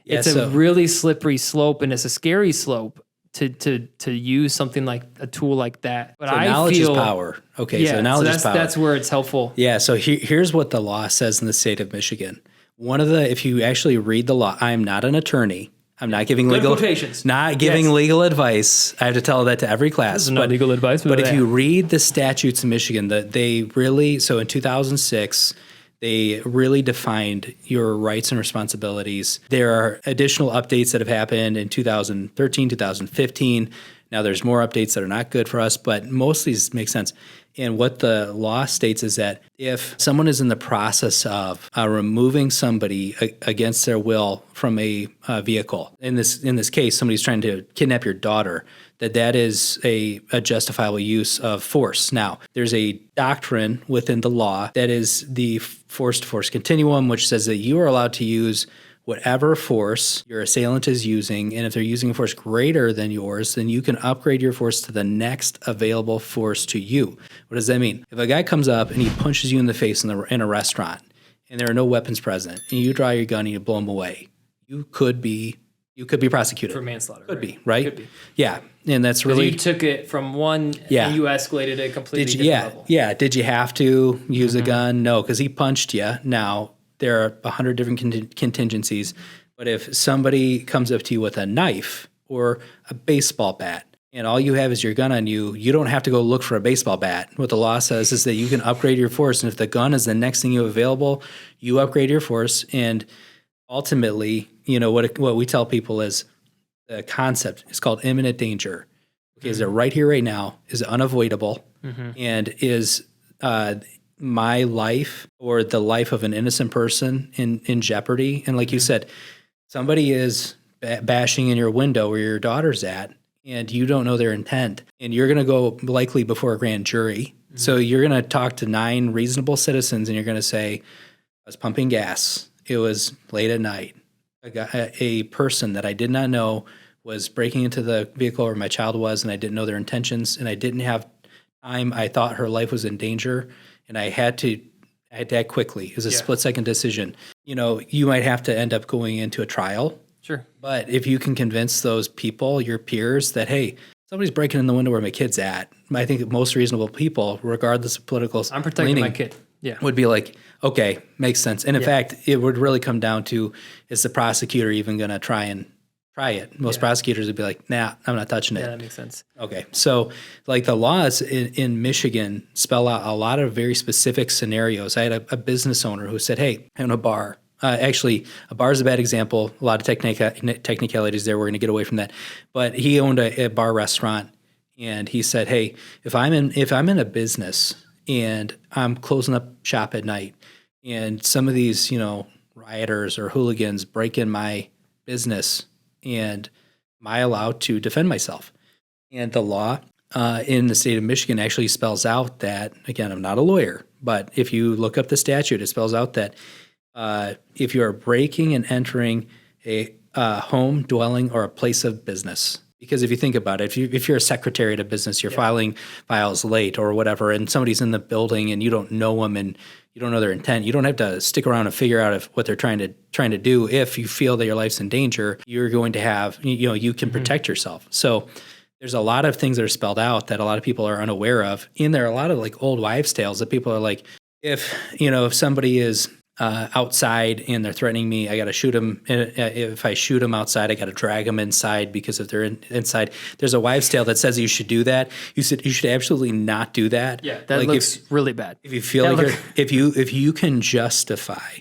it's a really slippery slope, and it's a scary slope to use something like a tool like that. But so knowledge is power. Okay, so knowledge is power. That's where it's helpful. Yeah, so here's what the law says in the state of Michigan. If you actually read the law, I'm not an attorney. I'm not giving legal legal advice. I have to tell that to every class. This is not legal advice. But if you read the statutes in Michigan, so in 2006, they really defined your rights and responsibilities. There are additional updates that have happened in 2013, 2015. Now there's more updates that are not good for us, but most of these make sense. And what the law states is that if someone is in the process of removing somebody against their will from a vehicle, in this case, somebody's trying to kidnap your daughter, that is a justifiable use of force. Now, there's a doctrine within the law that is the force-to-force continuum, which says that you are allowed to use whatever force your assailant is using, and if they're using a force greater than yours, then you can upgrade your force to the next available force to you. What does that mean? If a guy comes up and he punches you in the face in a restaurant, and there are no weapons present, and you draw your gun and you blow him away, you could be prosecuted. For manslaughter. Could be, right? Could be. Yeah, and that's really... You took it from one, and you escalated it completely different level. Yeah, did you have to use a gun? No, because he punched you. Now, there are 100 different contingencies, but if somebody comes up to you with a knife or a baseball bat, and all you have is your gun on you, you don't have to go look for a baseball bat. What the law says is that you can upgrade your force, and if the gun is the next thing you have available, you upgrade your force, and ultimately, what we tell people is the concept is called imminent danger. Okay, is it right here, right now? Is it unavoidable? Mm-hmm. And is my life or the life of an innocent person in jeopardy? And like you said, somebody is bashing in your window where your daughter's at, and you don't know their intent, and you're going to go likely before a grand jury. Mm-hmm. So you're going to talk to 9 reasonable citizens, and you're going to say, I was pumping gas. It was late at night. A person that I did not know was breaking into the vehicle where my child was, and I didn't know their intentions, and I didn't have time. I thought her life was in danger, and I had to act quickly. It was a split-second decision. You might have to end up going into a trial. Sure. But if you can convince those people, your peers, that, hey, somebody's breaking in the window where my kid's at, I think most reasonable people, regardless of political I'm protecting my kid. Yeah. Would be like, okay, makes sense. And in fact, it would really come down to, is the prosecutor even going to try it? Most prosecutors would be like, nah, I'm not touching it. Yeah, that makes sense. Okay. So like the laws in Michigan spell out a lot of very specific scenarios. I had a business owner who said, hey, I own a bar. Actually, a bar is a bad example. A lot of technicalities there. We're going to get away from that. But he owned a bar restaurant, and he said, hey, if I'm in a business and I'm closing up shop at night, and some of these, rioters or hooligans break in my business, and am I allowed to defend myself? And the law in the state of Michigan actually spells out that, again, I'm not a lawyer, but if you look up the statute, it spells out that if you are breaking and entering a home, dwelling, or a place of business. Because if you think about it, if you're a secretary at a business, you're filing files late or whatever, and somebody's in the building and you don't know them and you don't know their intent, you don't have to stick around and figure out what they're trying to do. If you feel that your life's in danger, you're going to have, you can protect yourself. So there's a lot of things that are spelled out that a lot of people are unaware of. And there are a lot of like old wives' tales that people are like, if somebody is outside and they're threatening me, I got to shoot them. If I shoot them outside, I got to drag them inside, because if they're inside, there's a wives' tale that says you should do that. You should absolutely not do that. Yeah, that looks really bad. If you feel if you can justify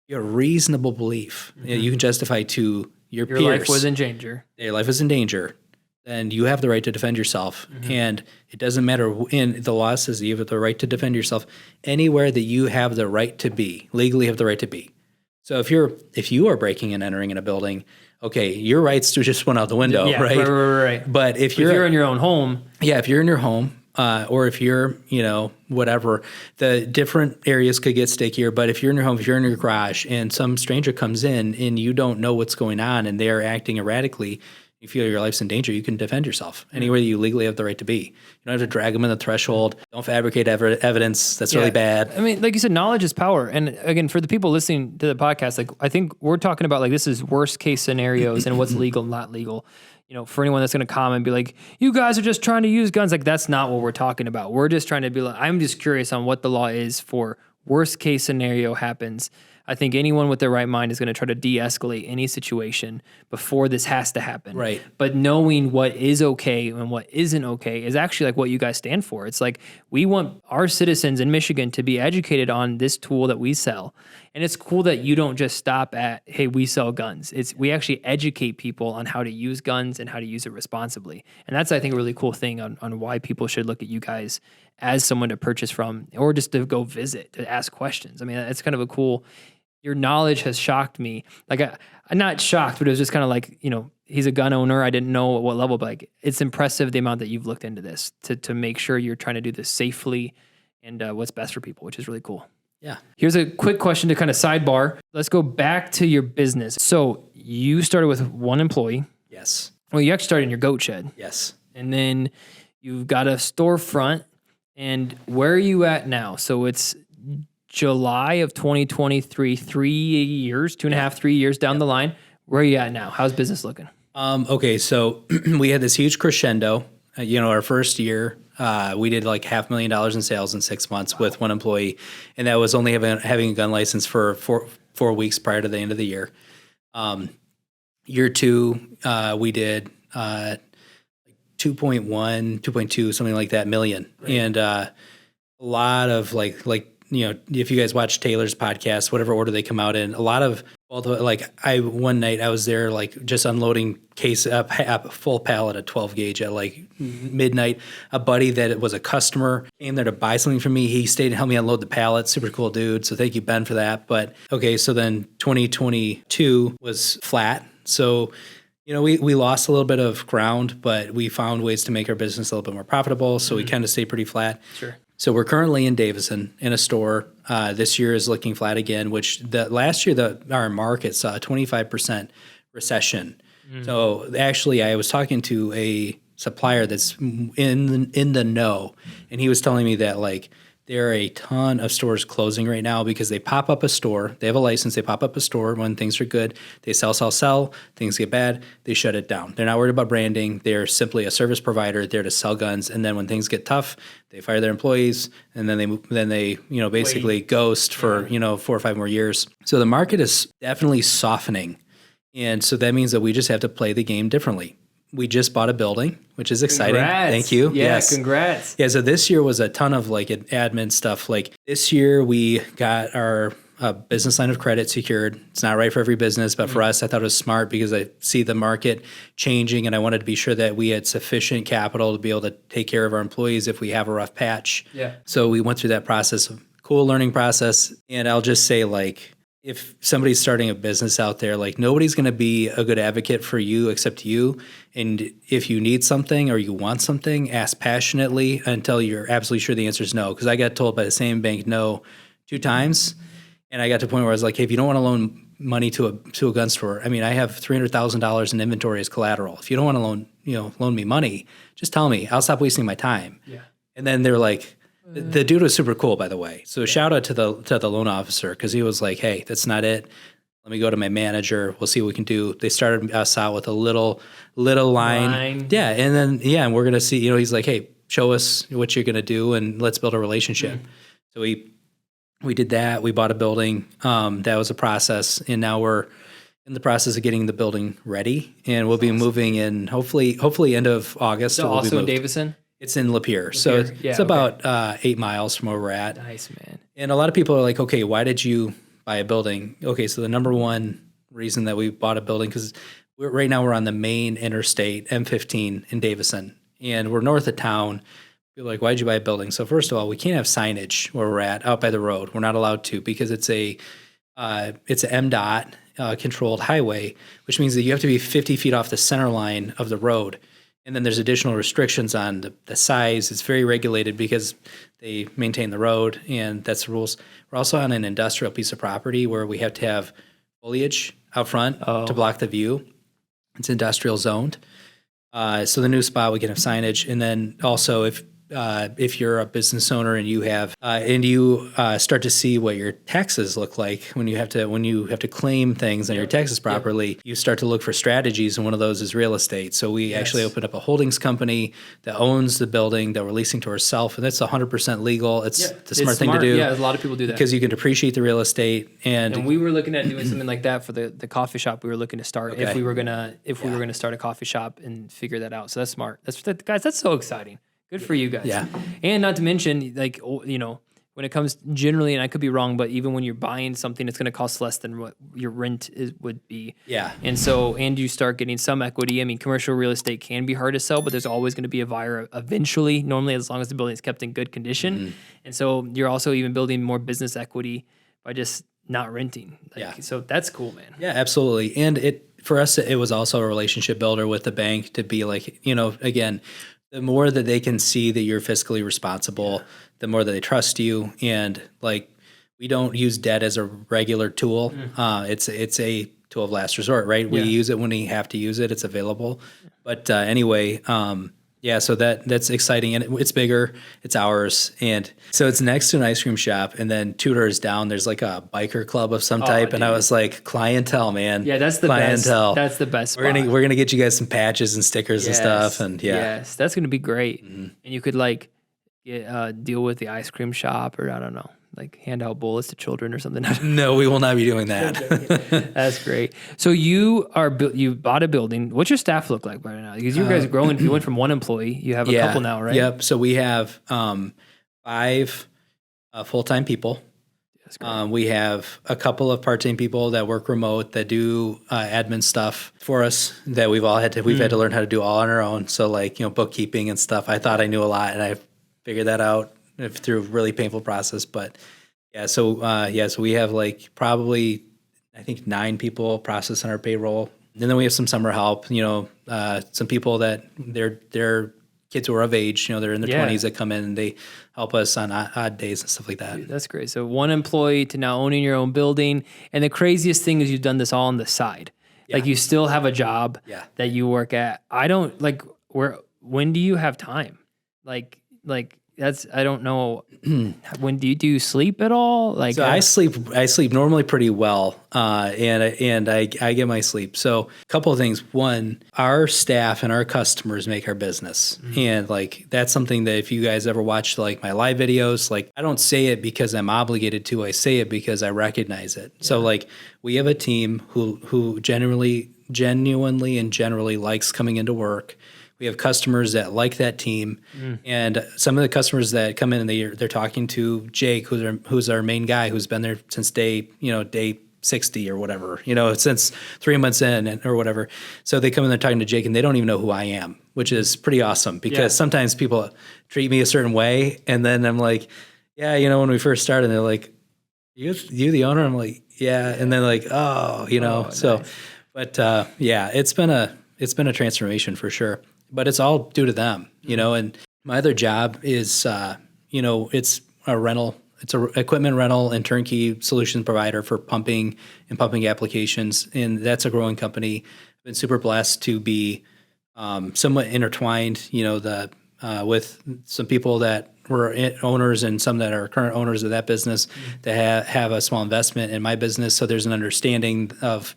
your reasonable belief, you can justify to your peers, life was in danger. Your life is in danger. Then you have the right to defend yourself. And it doesn't matter. And the law says you have the right to defend yourself anywhere that you have the right to be, legally have the right to be. So if you are breaking and entering in a building, okay, your rights just went out the window, right? Right. But if you're in your own home. Yeah, if you're in your home, or if you're, whatever, the different areas could get stickier. But if you're in your home, if you're in your garage and some stranger comes in and you don't know what's going on and they're acting erratically, you feel your life's in danger, you can defend yourself anywhere that you legally have the right to be. You don't have to drag them in the threshold. Don't fabricate evidence. That's really bad. I mean, like you said, knowledge is power. And again, for the people listening to the podcast, like I think we're talking about like this is worst case scenarios and what's legal, not legal. For anyone that's going to comment and be like, you guys are just trying to use guns. Like that's not what we're talking about. We're just trying to be like, I'm just curious on what the law is for worst case scenario happens. I think anyone with their right mind is going to try to de-escalate any situation before this has to happen. Right. But knowing what is okay and what isn't okay is actually like what you guys stand for. It's like we want our citizens in Michigan to be educated on this tool that we sell. And it's cool that you don't just stop at, hey, we sell guns. We actually educate people on how to use guns and how to use it responsibly. And that's, I think, a really cool thing on why people should look at you guys as someone to purchase from or just to go visit, to ask questions. I mean, it's kind of a cool... Your knowledge has shocked me. Like I'm not shocked, but it was just kind of like, he's a gun owner. I didn't know at what level, but like it's impressive the amount that you've looked into this to make sure you're trying to do this safely and what's best for people, which is really cool. Yeah. Here's a quick question to kind of sidebar. Let's go back to your business. So you started with one employee. Yes. Well, you actually started in your goat shed. Yes. And then you've got a storefront. And where are you at now? So it's July of 2023, 3 years, 2.5, 3 years down the line. Where are you at now? How's business looking? Okay, so we had this huge crescendo. Our first year, we did like $500,000 in sales in 6 months with one employee, and that was only having a gun license for four weeks prior to the end of the year. Year two, we did 2.1, 2.2, something like that million, right. And a lot of like. If you guys watch Taylor's podcast, whatever order they come out in, a lot of, one night I was there, like just unloading a full pallet of 12 gauge at like midnight. A buddy that was a customer came there to buy something from me. He stayed and helped me unload the pallet. Super cool dude. So thank you, Ben, for that. But okay, so then 2022 was flat. So, we lost a little bit of ground, but we found ways to make our business a little bit more profitable. So we kind of stayed pretty flat. Sure. So we're currently in Davidson in a store. This year is looking flat again, which last year our market saw a 25% recession. So actually, I was talking to a supplier that's in the know, and he was telling me that like there are a ton of stores closing right now because they pop up a store. They have a license. They pop up a store when things are good. They sell. Things get bad. They shut it down. They're not worried about branding. They're simply a service provider there to sell guns. And then when things get tough, they fire their employees, and then they basically ghost for 4 or 5 more years. So the market is definitely softening, and so that means that we just have to play the game differently. We just bought a building, which is exciting. Congrats. Thank you. Yeah, yes. Congrats. Yeah, so this year was a ton of like admin stuff. Like this year we got our business line of credit secured. It's not right for every business, but for us, I thought it was smart because I see the market changing, and I wanted to be sure that we had sufficient capital to be able to take care of our employees if we have a rough patch. Yeah. So we went through that process, cool learning process. And I'll just say, like, if somebody's starting a business out there, like nobody's going to be a good advocate for you except you. And if you need something or you want something, ask passionately until you're absolutely sure the answer is no. Because I got told by the same bank no 2 times. And I got to the point where I was like, hey, if you don't want to loan money to a gun store, I mean, I have $300,000 in inventory as collateral. If you don't want to loan me money, just tell me. I'll stop wasting my time. Yeah. And then they're like, the dude was super cool, by the way. So shout out to the loan officer, because he was like, hey, that's not it. Let me go to my manager. We'll see what we can do. They started us out with a little line. Yeah. And then, and we're going to see, he's like, hey, show us what you're going to do and let's build a relationship. So we did that. We bought a building. That was a process. And now we're in the process of getting the building ready, and we'll be moving in hopefully end of August. So also in Davidson? It's in Lapeer. So it's about 8 miles from where we're at. Nice, man. And a lot of people are like, okay, why did you buy a building? Okay, so the number one reason that we bought a building, because right now we're on the main interstate, M15 in Davidson, and we're north of town. People are like, why'd you buy a building? So first of all, we can't have signage where we're at out by the road. We're not allowed to, because it's an MDOT controlled highway, which means that you have to be 50 feet off the center line of the road. And then there's additional restrictions on the size. It's very regulated because they maintain the road, and that's the rules. We're also on an industrial piece of property where we have to have foliage out front to block the view. It's industrial zoned. So the new spot, we can have signage. And then also if you're a business owner and you have start to see what your taxes look like when you have to claim things on your taxes properly, you start to look for strategies, and one of those is real estate. So we actually opened up a holdings company that owns the building that we're leasing to ourselves, and that's 100% legal. It's the smart thing to do. Yeah, a lot of people do that because you can depreciate the real estate. And we were looking at doing something like that for the coffee shop we were looking to start. If we were gonna start a coffee shop and figure that out. So that's smart. Guys, that's so exciting. Good for you guys. Yeah. And not to mention, like, when it comes generally, and I could be wrong, but even when you're buying something, it's going to cost less than what your rent would be. Yeah. And you start getting some equity. I mean, commercial real estate can be hard to sell, but there's always going to be a buyer eventually, normally, as long as the building is kept in good condition. Mm-hmm. And so you're also even building more business equity by just not renting. So that's cool, man. Yeah, absolutely. And for us, it was also a relationship builder with the bank to be like, again, the more that they can see that you're fiscally responsible, the more that they trust you. And like, we don't use debt as a regular tool. It's a tool of last resort, right? We use it when we have to use it. It's available. But anyway, so that's exciting. And it's bigger. It's ours. And so it's next to an ice cream shop. And then 2 doors down, there's like a biker club of some type. Dude. And I was like, clientele, man. Yeah, that's the clientele. That's the best spot. We're gonna get you guys some patches and stickers and stuff. And yes, that's gonna be great. Mm-hmm. And you could like deal with the ice cream shop, or I don't know, like hand out bullets to children or something. No, we will not be doing that. That's great. So you bought a building. What's your staff look like right now? Because you guys are growing. You went from 1 employee. You have a couple now, right? Yep. So we have 5 full-time people. That's great. We have a couple of part-time people that work remote that do admin stuff for us that we've had to learn how to do all on our own. So like, bookkeeping and stuff. I thought I knew a lot, and I figured that out through a really painful process. But so we have like probably, I think, 9 people processing our payroll And then we have some summer help, some people that they're kids who are of age, they're in their 20s that come in and they help us on odd days and stuff like that. Dude, that's great. So one employee to now owning your own building. And the craziest thing is you've done this all on the side. Yeah. Like you still have a job that you work at. I don't when do you have time? Like I don't know. When do you sleep at all? So I sleep normally pretty well, and I get my sleep. So a couple of things. One, our staff and our customers make our business, and that's something that if you guys ever watch my live videos, I don't say it because I'm obligated to. I say it because I recognize it. Yeah. So we have a team who genuinely and generally likes coming into work. We have customers that like that team, and some of the customers that come in and they're talking to Jake, who's our main guy, who's been there since day 60 or whatever, since 3 months in or whatever. So they come in, they're talking to Jake, and they don't even know who I am, which is pretty awesome because sometimes people treat me a certain way, and then I'm like, when we first started, they're like, you the owner? I'm like, yeah, and then so, nice. But it's been a transformation for sure. But it's all due to them, and my other job is, it's a rental. It's a equipment rental and turnkey solutions provider for pumping and pumping applications. And that's a growing company. I've been super blessed to be somewhat intertwined, with some people that were owners and some that are current owners of that business that have a small investment in my business. So there's an understanding of,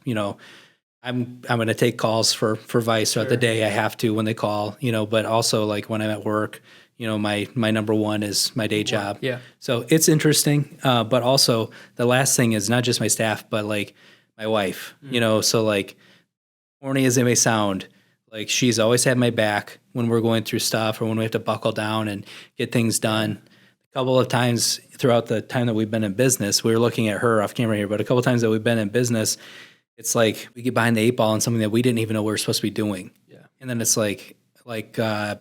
I'm going to take calls for Vice throughout the day. I have to when they call, but also when I'm at work, my number one is my day job. Yeah. So it's interesting. But also the last thing is not just my staff, but my wife, so corny as it may sound, she's always had my back when we're going through stuff or when we have to buckle down and get things done. A couple of times throughout the time that we've been in business, we were looking at her off camera here, but a couple of times that we've been in business, it's we get behind the 8 ball on something that we didn't even know we were supposed to be doing. Yeah. And then it's our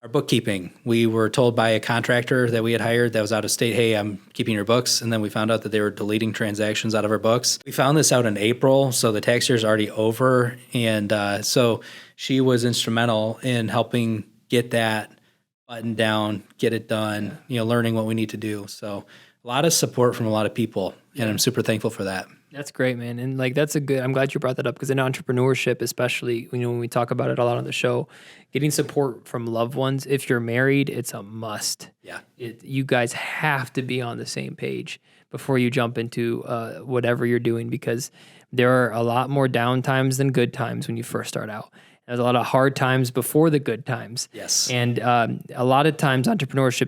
bookkeeping. We were told by a contractor that we had hired that was out of state, hey, I'm keeping your books. And then we found out that they were deleting transactions out of our books. We found this out in April, so the tax year is already over. And so she was instrumental in helping get that buttoned down, get it done, learning what we need to do. So a lot of support from a lot of people, and I'm super thankful for that. That's great, man. And I'm glad you brought that up because in entrepreneurship, especially, when we talk about it a lot on the show, getting support from loved ones, if you're married, it's a must. Yeah. You guys have to be on the same page before you jump into whatever you're doing because there are a lot more down times than good times when you first start out. There's a lot of hard times before the good times. Yes. And a lot of times entrepreneurs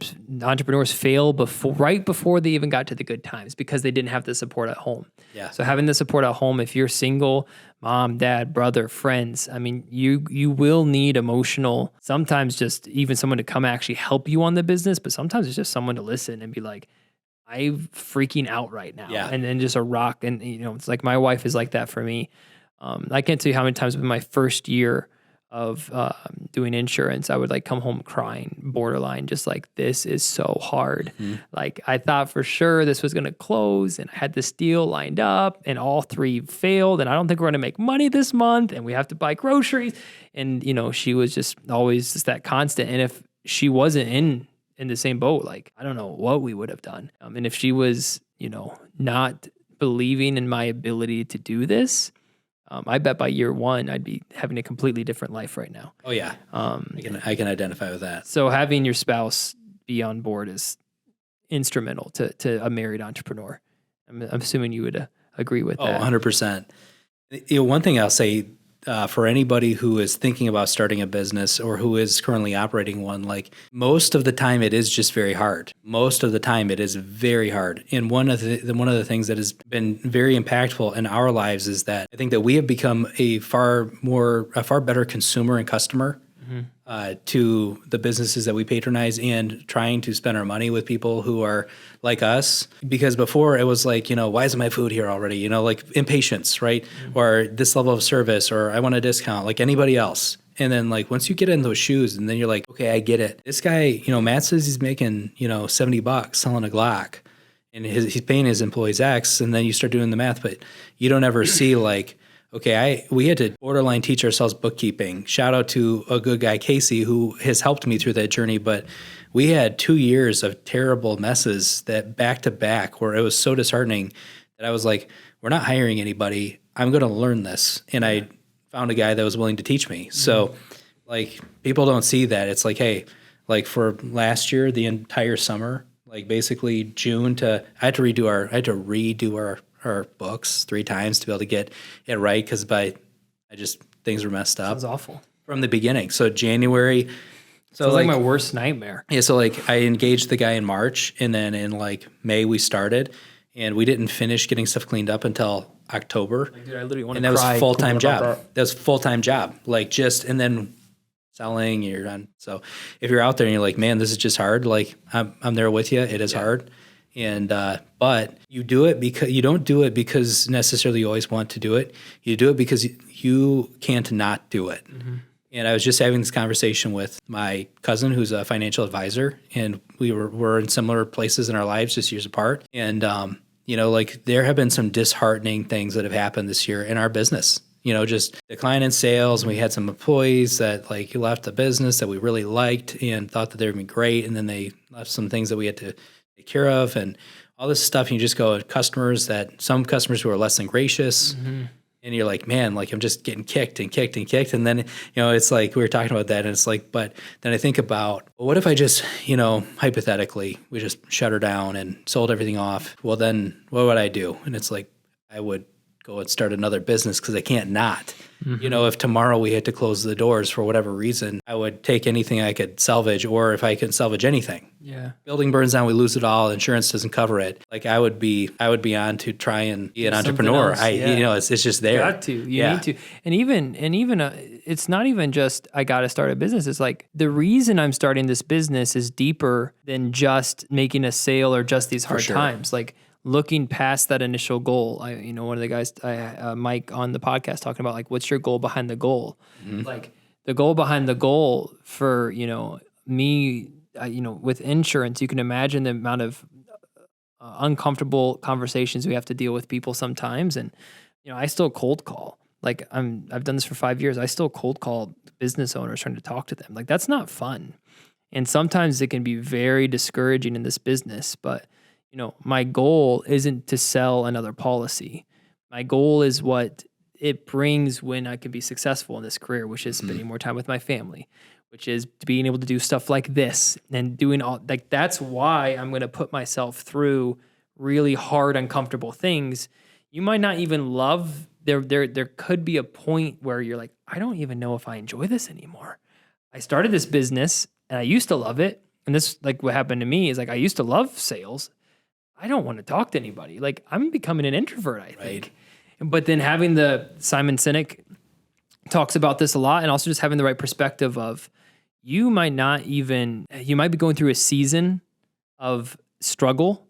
fail right before they even got to the good times because they didn't have the support at home. Yeah. So having the support at home, if you're single, mom, dad, brother, friends, you will need emotional, sometimes just even someone to come actually help you on the business, but sometimes it's just someone to listen and be like, I'm freaking out right now. Yeah. And then just a rock. And, it's like my wife is like that for me. I can't tell you how many times in my first year of doing insurance, I would come home crying, borderline, just this is so hard. Mm-hmm. I thought for sure this was going to close and I had this deal lined up and all 3 failed and I don't think we're going to make money this month and we have to buy groceries. And, she was just always just that constant. And if she wasn't in the same boat, I don't know what we would have done. And if she was, not believing in my ability to do this, I bet by year 1, I'd be having a completely different life right now. Oh yeah. I can identify with that. So having your spouse be on board is instrumental to a married entrepreneur. I'm assuming you would agree with that. 100%. One thing I'll say, for anybody who is thinking about starting a business or who is currently operating one, most of the time it is just very hard. Most of the time it is very hard. And one of the things that has been very impactful in our lives is that I think that we have become a far better consumer and customer to the businesses that we patronize and trying to spend our money with people who are like us. Because before it was why isn't my food here already? Impatience, right? Mm-hmm. Or this level of service, or I want a discount like anybody else. And then once you get in those shoes and then you're like, okay, I get it. This guy, Matt says he's making, $70 selling a Glock and he's paying his employees X. And then you start doing the math, but you don't ever see okay, we had to borderline teach ourselves bookkeeping. Shout out to a good guy, Casey, who has helped me through that journey. But we had 2 years of terrible messes that back to back where it was so disheartening that I was like, we're not hiring anybody. I'm going to learn this. And I found a guy that was willing to teach me. So like people don't see that. It's like, hey, like for last year, the entire summer, like basically June I had to redo our books 3 times to be able to get it right because things were messed up. Sounds awful. From the beginning. So January. So sounds like my worst nightmare. Yeah. So like I engaged the guy in March, and then in like May we started, and we didn't finish getting stuff cleaned up until October. Like, dude, I literally want to and that was cry a full-time job. That was a full-time job. Like and then selling, you're done. So if you're out there and you're like, man, this is just hard. Like I'm there with you. It is hard. And, but you do it because you don't do it because necessarily you always want to do it. You do it because you can't not do it. Mm-hmm. And I was just having this conversation with my cousin, who's a financial advisor, and we're in similar places in our lives, just years apart. And, like there have been some disheartening things that have happened this year in our business, just decline in sales. And we had some employees that like left the business that we really liked and thought that they would be great. And then they left some things that we had to take care of and all this stuff. And you just go at some customers who are less than gracious. Mm-hmm. And you're like, man, like I'm just getting kicked and kicked and kicked. And then, it's like, we were talking about that and it's like, but then I think about, well, what if I just, hypothetically, we just shut her down and sold everything off? Well, then what would I do? And it's like, I would go and start another business because I can't not. Mm-hmm. If tomorrow we had to close the doors for whatever reason, I would take anything I could salvage, or if I could salvage anything. Yeah. Building burns down, we lose it all. Insurance doesn't cover it. Like I would be on to try and be an entrepreneur. It's just there. You got to. You need to. And even it's not even just I got to start a business. It's like the reason I'm starting this business is deeper than just making a sale or just these hard times. Like looking past that initial goal. One of the guys, Mike on the podcast talking about like, what's your goal behind the goal? Mm-hmm. Like the goal behind the goal for, me, with insurance, you can imagine the amount of uncomfortable conversations we have to deal with people sometimes. And, I still cold call. Like I've done this for 5 years. I still cold call business owners trying to talk to them. Like that's not fun. And sometimes it can be very discouraging in this business, but my goal isn't to sell another policy. My goal is what it brings when I can be successful in this career, which is spending more time with my family, which is being able to do stuff like this and doing all like that's why I'm going to put myself through really hard, uncomfortable things. You might not even love there could be a point where you're like, I don't even know if I enjoy this anymore. I started this business and I used to love it. And this like what happened to me is like I used to love sales. I don't want to talk to anybody. Like I'm becoming an introvert, I think. But then having the Simon Sinek talks about this a lot, and also just having the right perspective of you might be going through a season of struggle,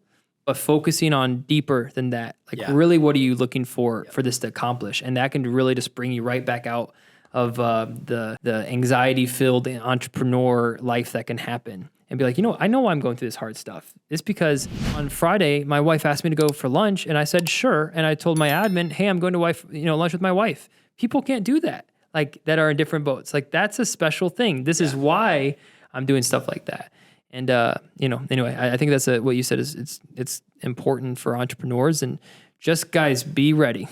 but focusing on deeper than that. Like really, what are you looking for this to accomplish? And that can really just bring you right back out of the anxiety-filled entrepreneur life that can happen. And be like, I know why I'm going through this hard stuff. It's because on Friday, my wife asked me to go for lunch, and I said, sure. And I told my admin, hey, I'm going to lunch with my wife. People can't do that, like that are in different boats. Like that's a special thing. This is why I'm doing stuff like that. And, anyway, I think that's what you said is it's important for entrepreneurs, and just guys, be ready.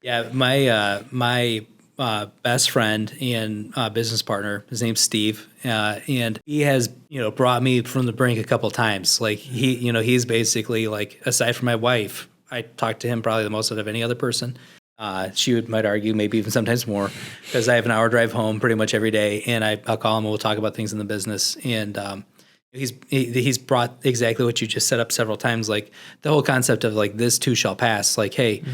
Yeah. My best friend and business partner, his name's Steve, and he has brought me from the brink a couple of times. Like he's basically like, aside from my wife, I talk to him probably the most out of any other person. She might argue maybe even sometimes more, because I have an hour drive home pretty much every day, and I'll call him and we'll talk about things in the business. And he's brought exactly what you just set up several times, like the whole concept of like this too shall pass. Like, hey,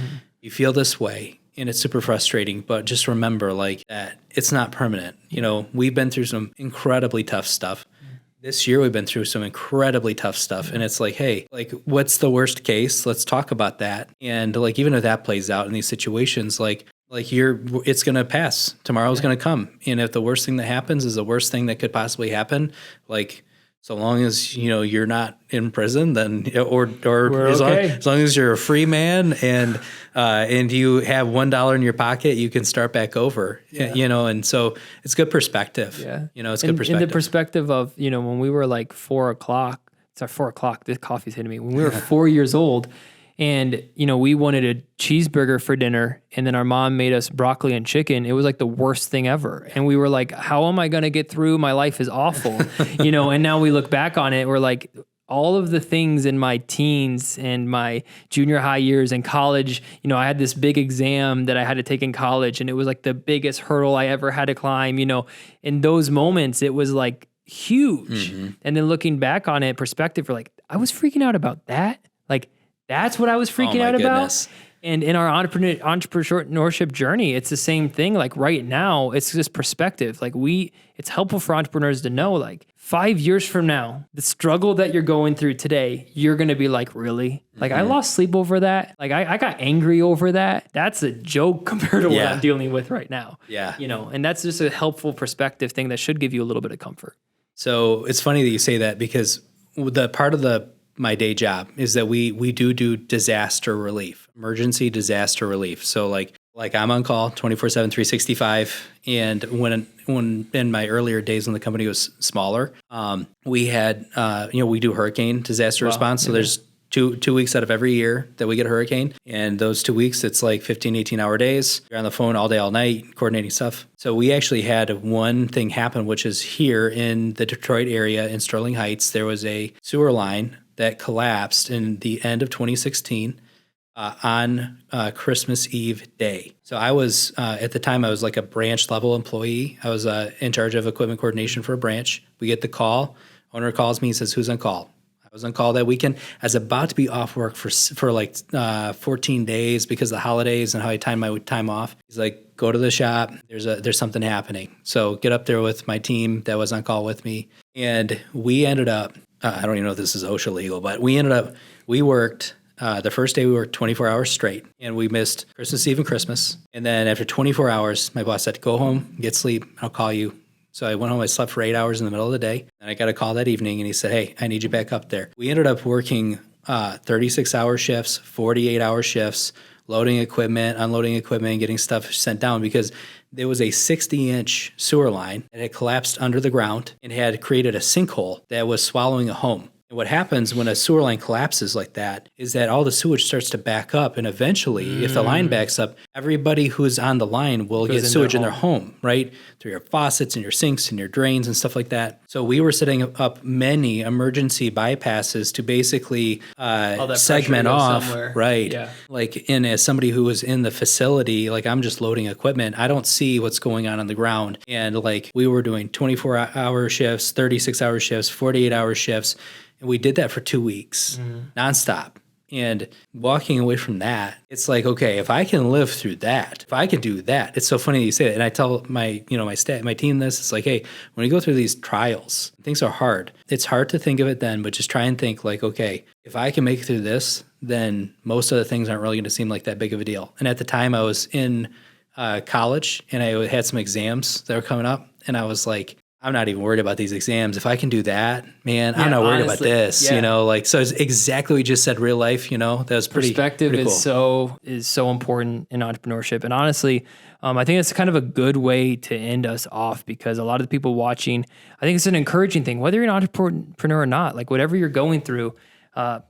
you feel this way. And it's super frustrating, but just remember like that it's not permanent. We've been through some incredibly tough stuff. This year we've been through some incredibly tough stuff. And it's like, hey, like what's the worst case? Let's talk about that. And like, even if that plays out in these situations, it's going to pass. Tomorrow's going to come. And if the worst thing that happens is the worst thing that could possibly happen, like So long as, you're not in prison, then, or as long as you're a free man and you have $1 in your pocket, you can start back over, and so it's good perspective. Yeah. It's good perspective. In the perspective of, when we were like 4 o'clock, this coffee's hitting me. When we were 4 years old and, we wanted a cheeseburger for dinner and then our mom made us broccoli and chicken, it was like the worst thing ever. And we were like, how am I going to get through? My life is awful, and now we look back on it, we're like, all of the things in my teens and my junior high years and college, I had this big exam that I had to take in college and it was like the biggest hurdle I ever had to climb, in those moments, it was like huge. Mm-hmm. And then looking back on it, perspective, we're like, I was freaking out about that. Like, that's what I was freaking out about. And in our entrepreneurship journey, it's the same thing. Like right now, it's just perspective. Like it's helpful for entrepreneurs to know, like 5 years from now, the struggle that you're going through today, you're going to be like, really? Like I lost sleep over that. Like I got angry over that. That's a joke compared to what I'm dealing with right now. Yeah. And that's just a helpful perspective thing that should give you a little bit of comfort. So it's funny that you say that because the part of my day job is that we do disaster relief, emergency disaster relief. So like I'm on call 24/7, 365. And when in my earlier days when the company was smaller, we had, we do hurricane disaster response. So there's two weeks out of every year that we get a hurricane. And those 2 weeks, it's like 15, 18-hour days. You're on the phone all day, all night, coordinating stuff. So we actually had one thing happen, which is here in the Detroit area in Sterling Heights, there was a sewer line that collapsed in the end of 2016 on Christmas Eve day. So I was, at the time, I was like a branch level employee. I was in charge of equipment coordination for a branch. We get the call. Owner calls me and says, who's on call? I was on call that weekend. I was about to be off work for like 14 days because of the holidays and how I timed my time off. He's like, go to the shop. There's something happening. So get up there with my team that was on call with me. And we ended up, I don't even know if this is OSHA legal, but we worked, the first day we worked 24 hours straight and we missed Christmas Eve and Christmas. And then after 24 hours, my boss said, go home, get sleep, I'll call you. So I went home, I slept for 8 hours in the middle of the day. And I got a call that evening and he said, hey, I need you back up there. We ended up working 36-hour shifts, 48-hour shifts, loading equipment, unloading equipment, getting stuff sent down because there was a 60-inch sewer line that had collapsed under the ground and had created a sinkhole that was swallowing a home. And what happens when a sewer line collapses like that is that all the sewage starts to back up. And eventually, if the line backs up, everybody who's on the line will get sewage in their home, right? Through your faucets and your sinks and your drains and stuff like that. So we were setting up many emergency bypasses to basically segment off. Somewhere. Right. Yeah. Like, as somebody who was in the facility, like I'm just loading equipment, I don't see what's going on the ground. And like we were doing 24-hour shifts, 36-hour shifts, 48-hour shifts. And we did that for 2 weeks, nonstop. And walking away from that, it's like, okay, if I can live through that, if I can do that, it's so funny that you say that. And I tell my team this, it's like, hey, when you go through these trials, things are hard. It's hard to think of it then, but just try and think like, okay, if I can make it through this, then most of the things aren't really going to seem like that big of a deal. And at the time I was in college and I had some exams that were coming up and I was like, I'm not even worried about these exams. If I can do that, man, I'm not worried about this, so it's exactly what you just said, real life, that was pretty Perspective pretty cool. is so important in entrepreneurship. And honestly, I think it's kind of a good way to end us off because a lot of the people watching, I think it's an encouraging thing, whether you're an entrepreneur or not, like whatever you're going through,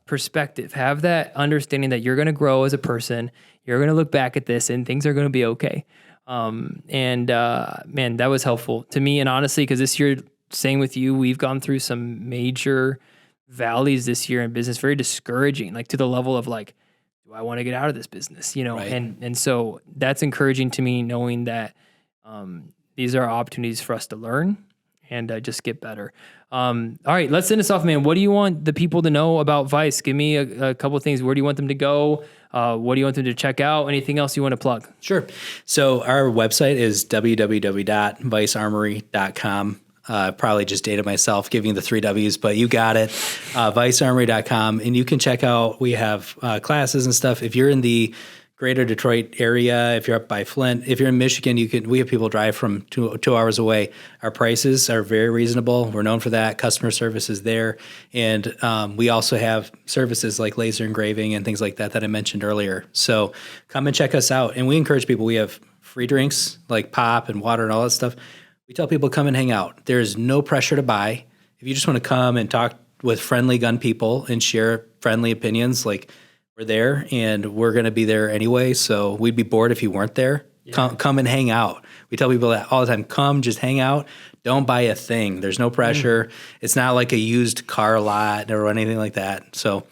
perspective, have that understanding that you're going to grow as a person. You're going to look back at this and things are going to be okay. Man, that was helpful to me. And honestly, because this year, same with you, we've gone through some major valleys this year in business, very discouraging, like to the level of like, do I want to get out of this business? Right. And so that's encouraging to me knowing that, these are opportunities for us to learn and just get better. All right, let's end this off, man. What do you want the people to know about Vice? Give me a couple of things. Where do you want them to go? What do you want them to check out? Anything else you want to plug? Sure. So our website is www.vicearmory.com. Probably just dated myself giving the 3 W's, but you got it. Vicearmory.com. And you can check out, we have classes and stuff. If you're in the greater Detroit area, if you're up by Flint, if you're in Michigan, we have people drive from 2 hours away. Our prices are very reasonable. We're known for that. Customer service is there. And we also have services like laser engraving and things like that I mentioned earlier. So come and check us out. And we encourage people. We have free drinks like pop and water and all that stuff. We tell people come and hang out. There's no pressure to buy. If you just want to come and talk with friendly gun people and share friendly opinions, like, we're there, and we're going to be there anyway, so we'd be bored if you weren't there. Yeah. Come and hang out. We tell people that all the time. Come, just hang out. Don't buy a thing. There's no pressure. It's not like a used car lot or anything like that. So,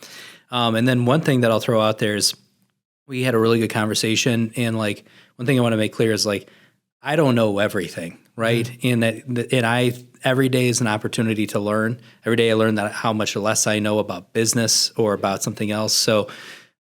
and then one thing that I'll throw out there is we had a really good conversation, and like one thing I want to make clear is like I don't know everything, right? And every day is an opportunity to learn. Every day I learn that how much less I know about business or about something else. So,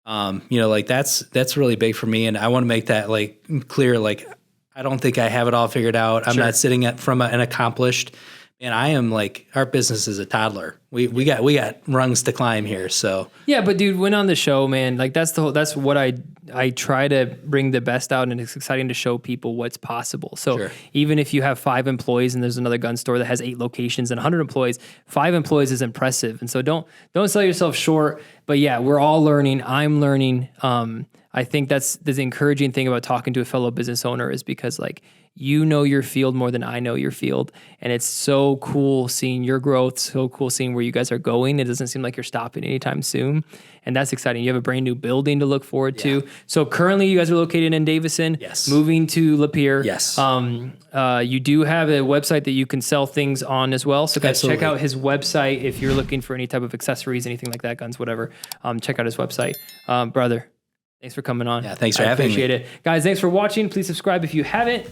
like that's really big for me. And I want to make that like clear. Like, I don't think I have it all figured out. I'm not sitting from an accomplished, and I am like, our business is a toddler. We got rungs to climb here. So yeah, but dude, when on the show, man, like that's what I try to bring the best out, and it's exciting to show people what's possible. So even if you have 5 employees and there's another gun store that has 8 locations and 100 employees, 5 employees is impressive. And so don't sell yourself short. But yeah, we're all learning. I'm learning. I think that's the encouraging thing about talking to a fellow business owner is because like, you know your field more than I know your field. And it's so cool seeing your growth, so cool seeing where you guys are going. It doesn't seem like you're stopping anytime soon. And that's exciting. You have a brand new building to look forward to. So currently you guys are located in Davidson, moving to Lapeer. Yes. You do have a website that you can sell things on as well. So guys, check out his website if you're looking for any type of accessories, anything like that, guns, whatever. Check out his website. Brother, thanks for coming on. Yeah, thanks for having me. I appreciate it. Guys, thanks for watching. Please subscribe if you haven't.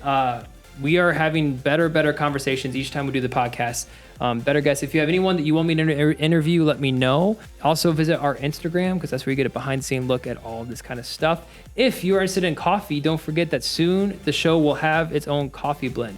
We are having better conversations each time we do the podcast. Better guests. If you have anyone that you want me to interview, let me know. Also visit our Instagram because that's where you get a behind-the-scene look at all of this kind of stuff. If you are interested in coffee, don't forget that soon the show will have its own coffee blend.